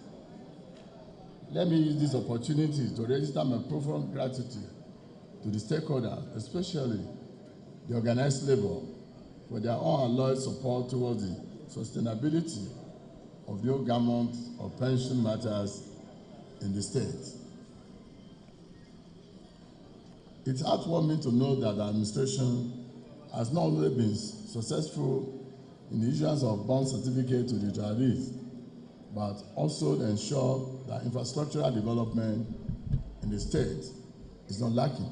Let me use this opportunity to register my profound gratitude to the stakeholders, especially the organized labor, for their unalloyed support towards the sustainability of the whole gamut of pension matters in the state. It's heartwarming to know that the administration has not only been successful in the issuance of bond certificates to the retirees, but also to ensure that infrastructural development in the state is not lacking.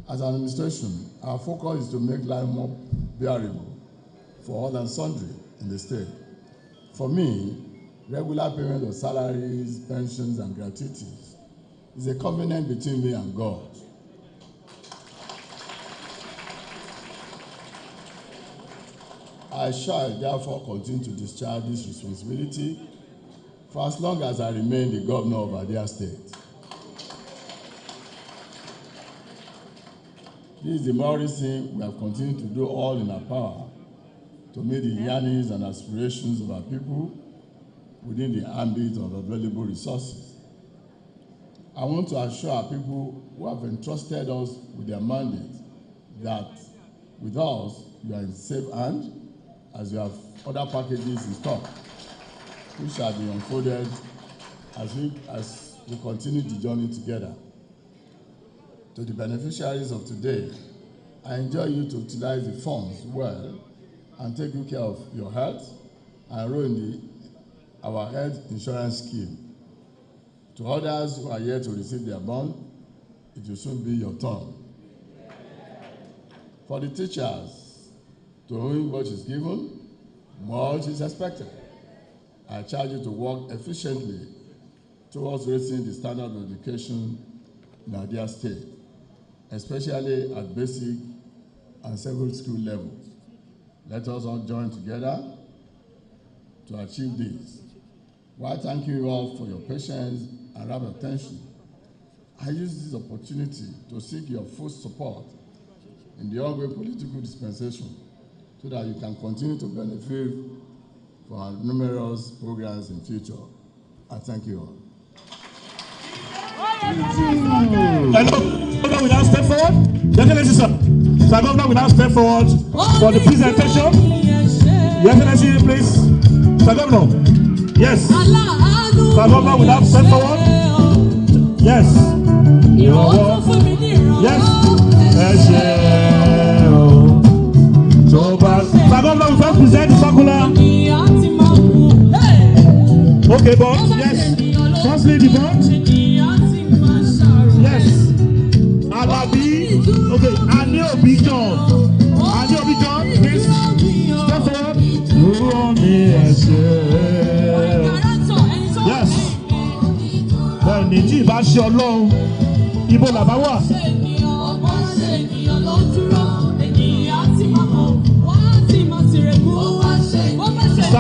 As an administration, our focus is to make life more bearable for all and sundry in the state. For me, regular payment of salaries, pensions, and gratuities is a covenant between me and God. I shall therefore continue to discharge this responsibility for as long as I remain the governor of Abia State. This is the more reason we have continued to do all in our power to meet the yearnings and aspirations of our people within the ambit of available resources. I want to assure our people who have entrusted us with their mandate that with us, you are in safe hands as you have other packages in stock, which shall be unfolded as we continue the journey together. To the beneficiaries of today, I enjoy you to utilize the funds well and take good care of your health and enroll in our health insurance scheme. To others who are yet to receive their bond, it will soon be your turn. For the teachers, to whom much is given, much is expected. I charge you to work efficiently towards raising the standard of education in Abia State, especially at basic and secondary school levels. Let us all join together to achieve this. While thanking you all for your patience and rapt attention, I use this opportunity to seek your full support in the ongoing political dispensation so that you can continue to benefit from our numerous programs in future. I thank you all.
Hello, will now step forward? Your Excellency, sir. Sir Governor will now step forward for the presentation. Your Excellency, please. Sir Governor. Yes. Sir Governor will now step forward. Yes. Yes. Sir Governor will first present the circular. Okay, but yes. Firstly, the bond. Yes. Alabi. Okay. Aniobi John. Aniobi John, please. Step forward. Yes. Bẹ́ẹ̀ni tí ìbá ṣe Ọlọ́run, ibo làbá wà.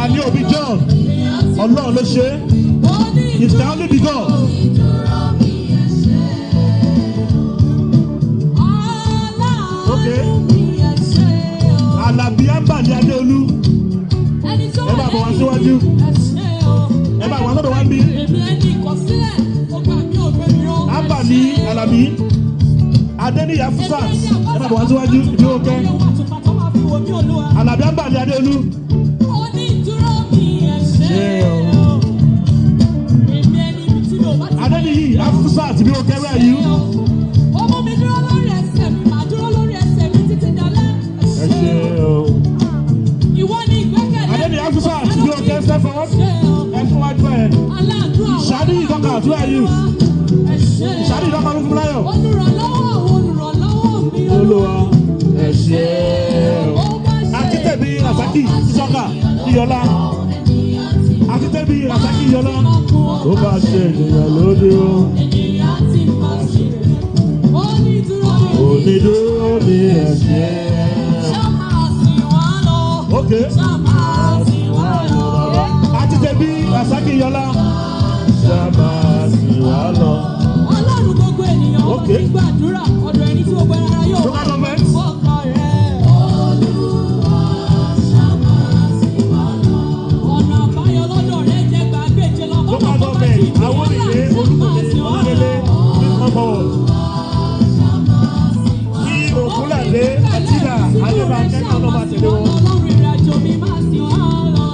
Aniobi John, Ọlọ́run ló ṣe. It can only be God. Alabi Ambali Adeolu. Ẹ bá bọ̀ wá síwájú. Ẹ bá wà lọ́dọ̀ wá bí. Ambali Alabi Adeniyi Fusat. Ẹ bá bọ̀ wá síwájú. Ibi ó kẹ́. Alabi Ambali Adeolu. Sibi okay, where are you?
Ọmọ mi dúró lórí ẹsẹ̀ mi, màá dúró lórí ẹsẹ̀ mi títí dalẹ́.
Ẹ ṣé o.
Ìwọ ni ìgbẹ́kẹ̀lé.
Adé ni Afusa, Sibi okay, step forward. Ẹ fún wájú ẹ.
Aláàdúrà wa.
Ṣadé ìdọ́kà, where are you? Ṣadé ìdọ́kà ló fún láyọ̀.
Olùrànlọ́wọ́ àwọn olùrànlọ́wọ́ mi.
Olúwa, ẹ ṣé o. Akítẹ̀bí Rasaki Sísọ́kà Iyọlá. Akítẹ̀bí Rasaki Iyọlá. Ó bá ṣe ènìyàn lóde o.
Ènìyàn ti máa ṣe.
Onídúró mi ẹ ṣé.
Ṣáma sí wa lọ.
Okay.
Ṣáma sí wa lọ.
Akítẹ̀bí Rasaki Iyọlá. Ṣáma sí wa lọ.
Ọlọ́run gbogbo ènìyàn ó ti gbàdúrà ọ̀dọ̀ ẹni tí gbogbo ẹran yóò wá fọ́kàn rẹ̀. Olúwa ṣáma sí wa lọ. Ọ̀nà àbáyọ lọ́dọ̀ rẹ̀ jẹ́ gbàgbéje lọ.
Local government, Awolile, Olúkọ̀lé, Kí Òkúnlàdé, Àtìlà, Adébákẹ́ náà lọ́ba tẹ̀lé wọn.
Ọlọ́run ìrìnàjò mi máa sì wá lọ.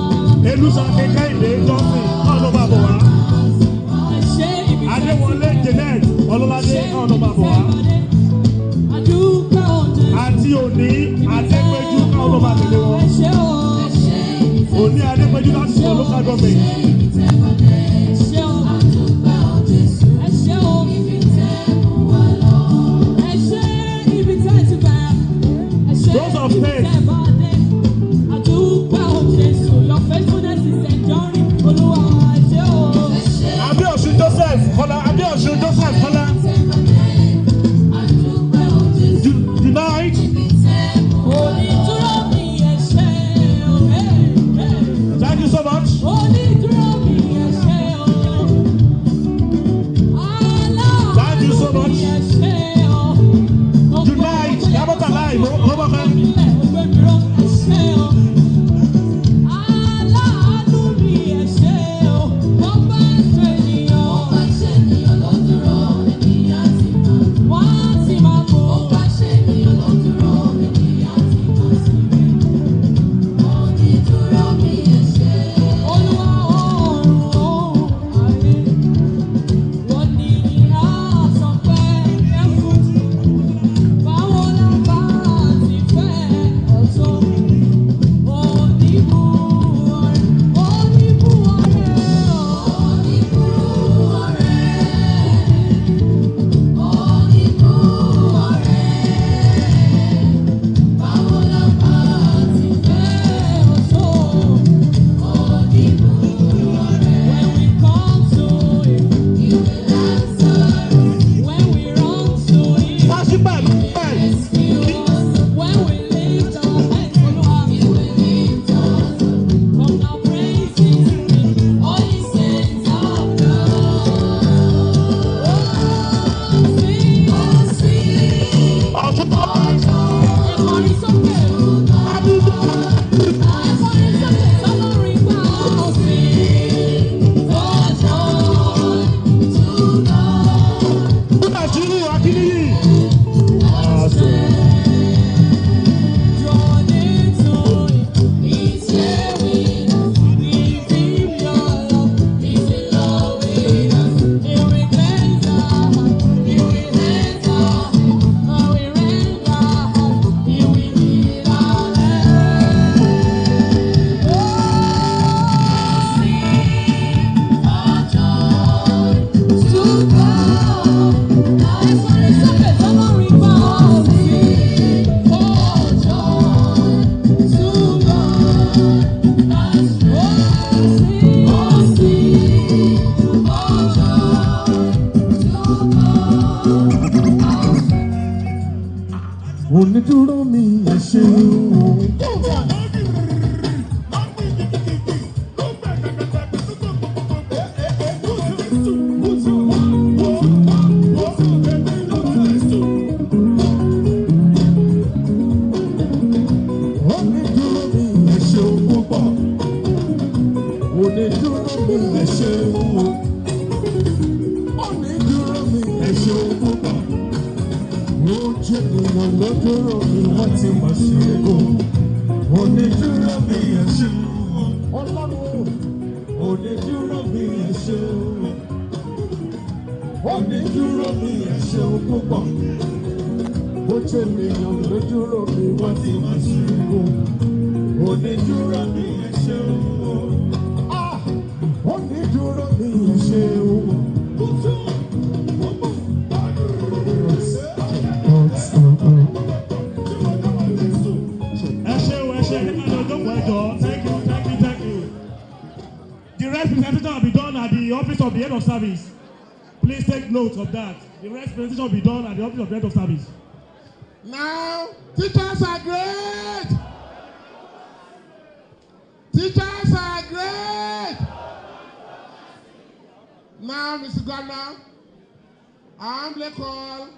Elusa Kẹ́hìndé Johnson náà lọ́ba bọ̀ wá. Adéwọlé Janet Ọlọ́ládé náà lọ́ba bọ̀ wá. Àti Òní Adépẹ́jú náà lọ́ba tẹ̀lé wọn. Òní Adépẹ́jú láti sọ local government. Those of faith. Abíọ̀sùn Joseph Kọ́lá. Abíọ̀sùn Joseph Kọ́lá. Denied. Thank you so much. Thank you so much. Denied. Yabota live.
Onídúró mi ẹ ṣeun. Onídúró mi ẹ ṣeun púpọ̀. Bó ṣe ènìyàn ló dúró mi wọ́n ti máa ṣe kú. Onídúró mi ẹ ṣeun. Onídúró mi ẹ ṣeun.
The rest presentation will be done at the office of the head of service. Please take note of that. The rest presentation will be done at the office of the head of service.
Now, teachers are great. Teachers are great. Now, Mr. Governor, I humbly call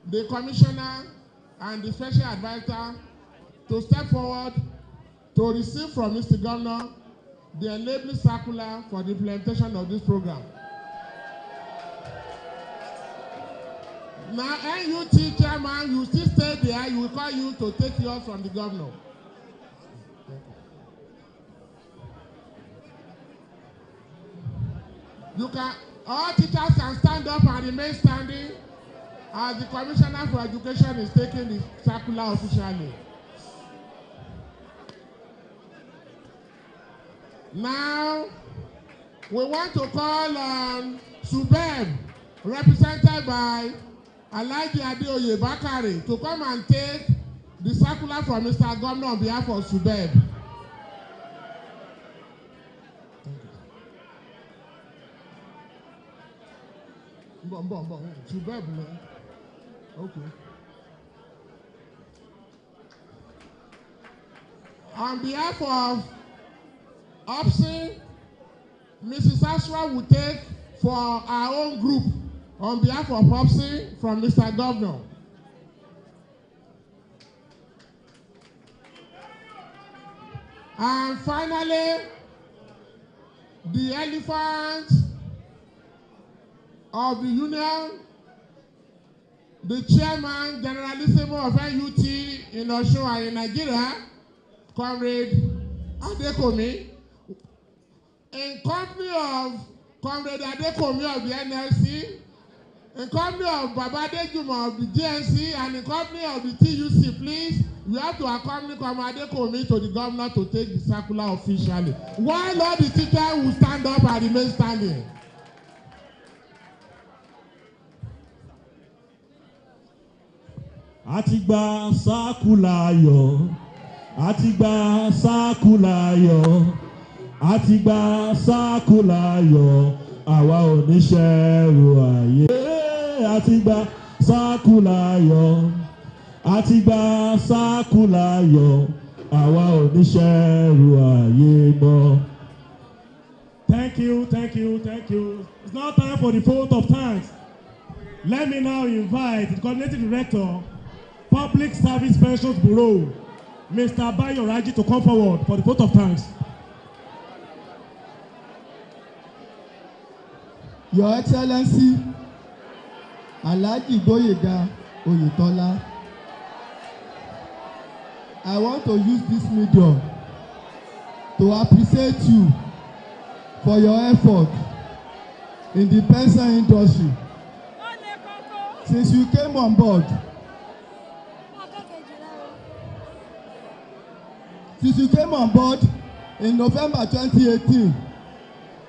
the commissioner and the special advisor to step forward to receive from Mr. Governor the enabling circular for the implementation of this program. Now, NUT chairman, you still stay there. You will call you to take yours from the governor. You can, all teachers can stand up and remain standing as the Commissioner for Education is taking the circular officially. Now, we want to call on Subeb, represented by Alhaji Adeoye Bakare, to come and take the circular from Mr. Governor on behalf of Subeb. Subeb, man. Okay. On behalf of OPSI, Mrs. Ashwa will take for our own group on behalf of OPSI from Mr. Governor. And finally, the elephant of the union, the chairman, Generalissimo of NUT in Osun and in Nigeria, Comrade Adekomi, in company of Comrade Adekomi of the NLC, in company of Baba Dejuma of the GNC, and in company of the TUC, please, we have to accompany Comrade Adekomi to the governor to take the circular officially. While all the teachers will stand up and remain standing.
Àtìgbà sákúlà ayọ̀, àtìgbà sákúlà ayọ̀, àtìgbà sákúlà ayọ̀, àwa ò ní ṣẹ̀rù ayé. Àtìgbà sákúlà ayọ̀, àtìgbà sákúlà ayọ̀, àwa ò ní ṣẹ̀rù ayé mọ́.
Thank you, thank you, thank you. It's now time for the vote of thanks. Let me now invite the coordinating director, Public Service Pensions Bureau, Mr. Bayo Raji, to come forward for the vote of thanks.
Your Excellency, Alhaji Oyetola, I want to use this medium to appreciate you for your effort in the pension industry. Since you came on board, in November 2018,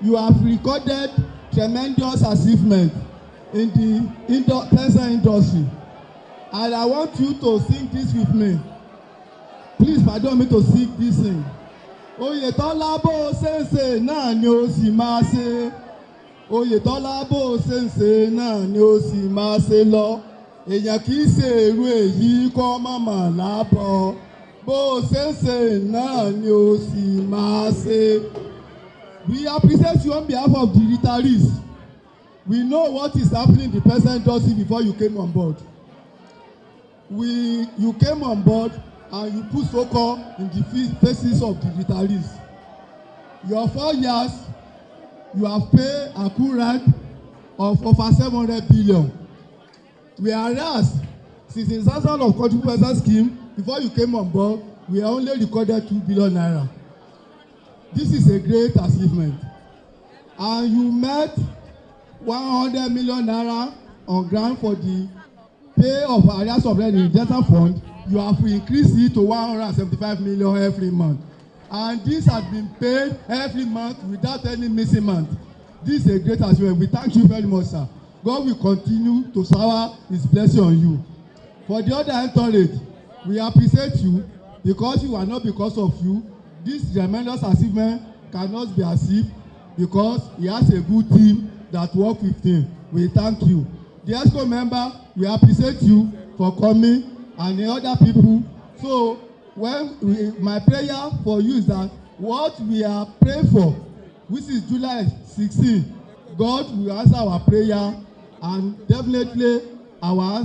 you have recorded tremendous achievement in the pension industry. And I want you to sing this with me. Please pardon me to sing this thing. Oyetola bó ṣe ń ṣe náà ni ó sì máa ṣe. Oyetola bó ṣe ń ṣe náà ni ó sì máa ṣe lọ. Èèyàn kì í ṣe èrú èyí kọ́ mọ̀mọ́ lábọ̀. Bó ṣe ń ṣe náà ni ó sì máa ṣe. We appreciate you on behalf of the retirees. We know what is happening in the present industry before you came on board. You came on board and you put so-called in the faces of the retirees. Your 4 years, you have paid a current of over 700 billion. Whereas, since the insertion of contribution scheme, before you came on board, we only recorded 2 billion naira. This is a great achievement. And you met 100 million naira on grant for the pay of arrears of rent in the dental fund. You have increased it to 175 million every month. And this has been paid every month without any missing month. This is a great achievement. We thank you very much, sir. God will continue to shower his blessing on you. For the other entourage, we appreciate you because you are not because of you. This tremendous achievement cannot be achieved because he has a good team that work with him. We thank you. The ESCO member, we appreciate you for coming and the other people. So my prayer for you is that what we are praying for, which is July 16, God will answer our prayer, and definitely our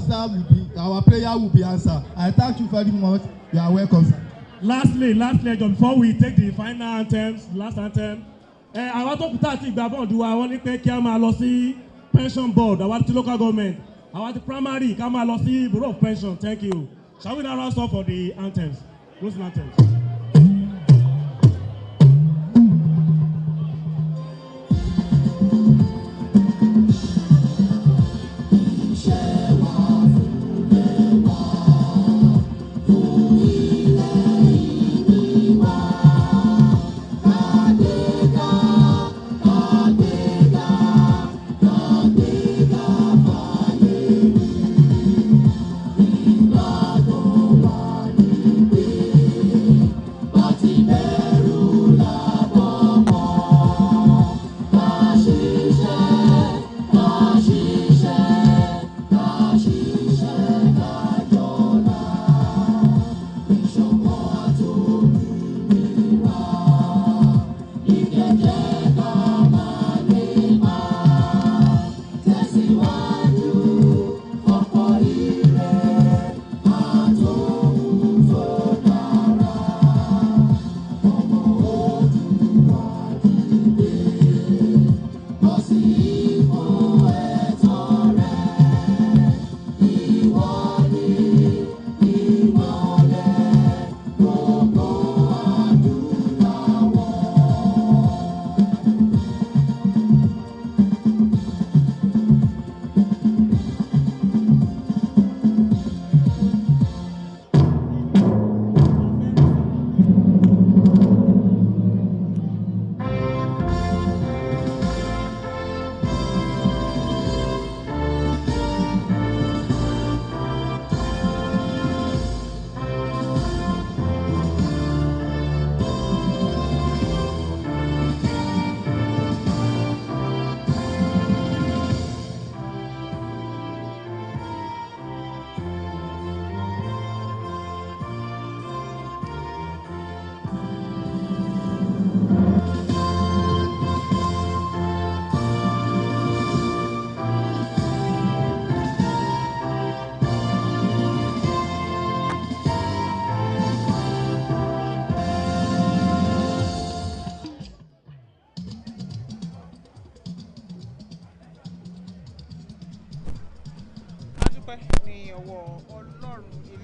prayer will be answered. I thank you very much. You are welcome, sir.
Lastly, before we take the final anthems, last anthem, àwọn tó kù tá àti ìgbà bọ́ọ̀dù wa wọ́n ní pé kí a máa lọ sí pension board, àwọn ti local government, àwọn ti primary, ká máa lọ sí bureau of pension. Thank you. Shall we now round up for the anthems? Closing anthems.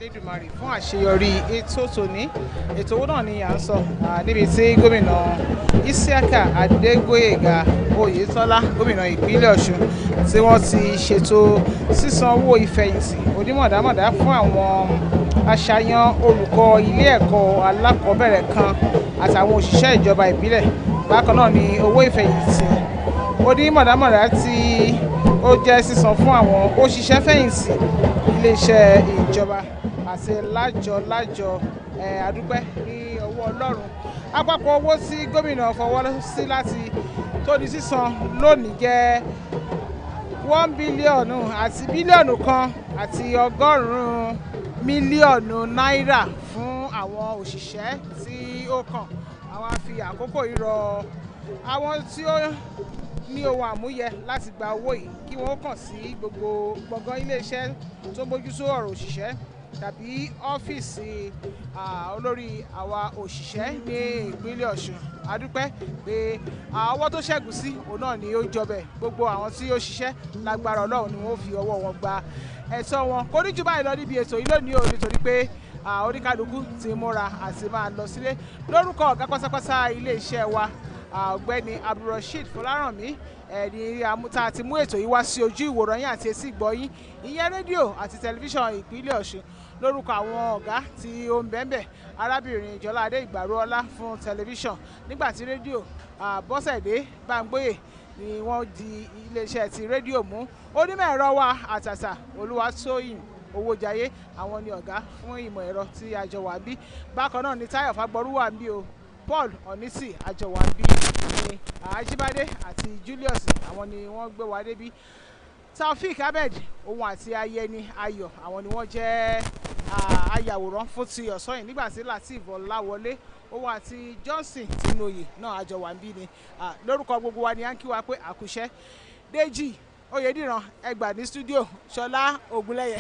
Elédùmarè fún àṣeyọrí ètò tòní. Ètò owó náà ni à ń sọ níbi tí gómìnà Isiaka Adégbóyèga Oyetola gómìnà ìpínlẹ̀ Ọ̀ṣun tí wọ́n ti ṣètò sísan owó ìfẹ̀yìntì onímọ̀dámọ̀dá fún àwọn aṣàyàn olùkọ́ ilé ẹ̀kọ́ alákọ̀ọ́bẹ̀rẹ̀ kan àtàwọn òṣìṣẹ́ ìjọba ìbílẹ̀. Bákan náà ni owó ìfẹ̀yìntì onímọ̀dámọ̀dá tí ó jẹ́ sísan fún àwọn òṣìṣẹ́ fẹ̀yìntì iléeṣẹ́ ìjọba àti lájọ àdúpẹ́ ní ọwọ́ Ọlọ́run. Àpapọ̀ owó tí gómìnà fọwọ́ sí láti tó di sísan lónìí jẹ́ 1 bílíọ̀nù àti bílíọ̀nù kan àti 100 mílíọ̀nù náírà fún àwọn òṣìṣẹ́ tí ó kàn. Àwọn á fi àkókò yìí rọ àwọn tí ó ní ohun àmúyẹ láti gba owó yìí kí wọ́n kàn sí gbogbo gbọ̀ngàn iléeṣẹ́ tó mójútó ọ̀rọ̀ òṣìṣẹ́ tàbí ọ́fíìsì olórí àwa òṣìṣẹ́ ní ìpínlẹ̀ Ọ̀ṣun. A dúpẹ́ pé ọwọ́ tó ṣẹ́gun sí òun náà ni ó jọbẹ̀. Gbogbo àwọn tí ó ṣiṣẹ́ lágbára Ọlọ́run ni wọ́n fi ọwọ́ wọn gba ẹ̀tọ́ wọn. Kò ní jù báyìí lọ níbi ètò yìí lónìí o, nítorí pé oníkálukú ti múra àti máa lọ sílé. Lórúkọ ọ̀gá pátápátá iléeṣẹ́ wa ọ̀gbẹ́ni Abdulrasheed Fọlárànmí ní tá a ti mú ètò yìí wá sí ojú ìwòran yín àti etí ìgbọ́ yín ìyẹn rédíò àti tẹlifíṣàn ìpínlẹ̀ Ọ̀ṣun lórúkọ àwọn ọ̀gá tí ó ń bẹ́ẹ̀ arábìnrin Jọládé Ìgbàróọlá fún tẹlifíṣàn nígbà tí rédíò Bọ́sẹ̀dé Bámgbóyè ni wọ́n di iléeṣẹ́ ti rédíò mú onímọ̀ ẹ̀rọ wa àtàtà Olúwatóyìn Owójayé àwọn ni ọ̀gá fún ìmọ̀ ẹ̀rọ tí a jọ wà bí bákan náà ni Táyọ̀ Fagbọrú wà bí o Paul Onisi àjọ wà bí ni Ajíbádé àti Julius àwọn ni wọ́n gbé wa débi Taofik Ahmed òun àti Ayẹni Ayọ̀ àwọn ni wọ́n jẹ́ ayàwòrán fún ti ọ̀sán yìí nígbà tí Lateef Ọláwọlé òun àti Johnson Tinoyè náà àjọ wà bí ni lórúkọ gbogbo wa ni à ń kí wa pé àkúṣẹ́ Déjì Oyèdìran ẹgbà ní stúdíò Ṣọlá Ògúnlẹ̀yẹ.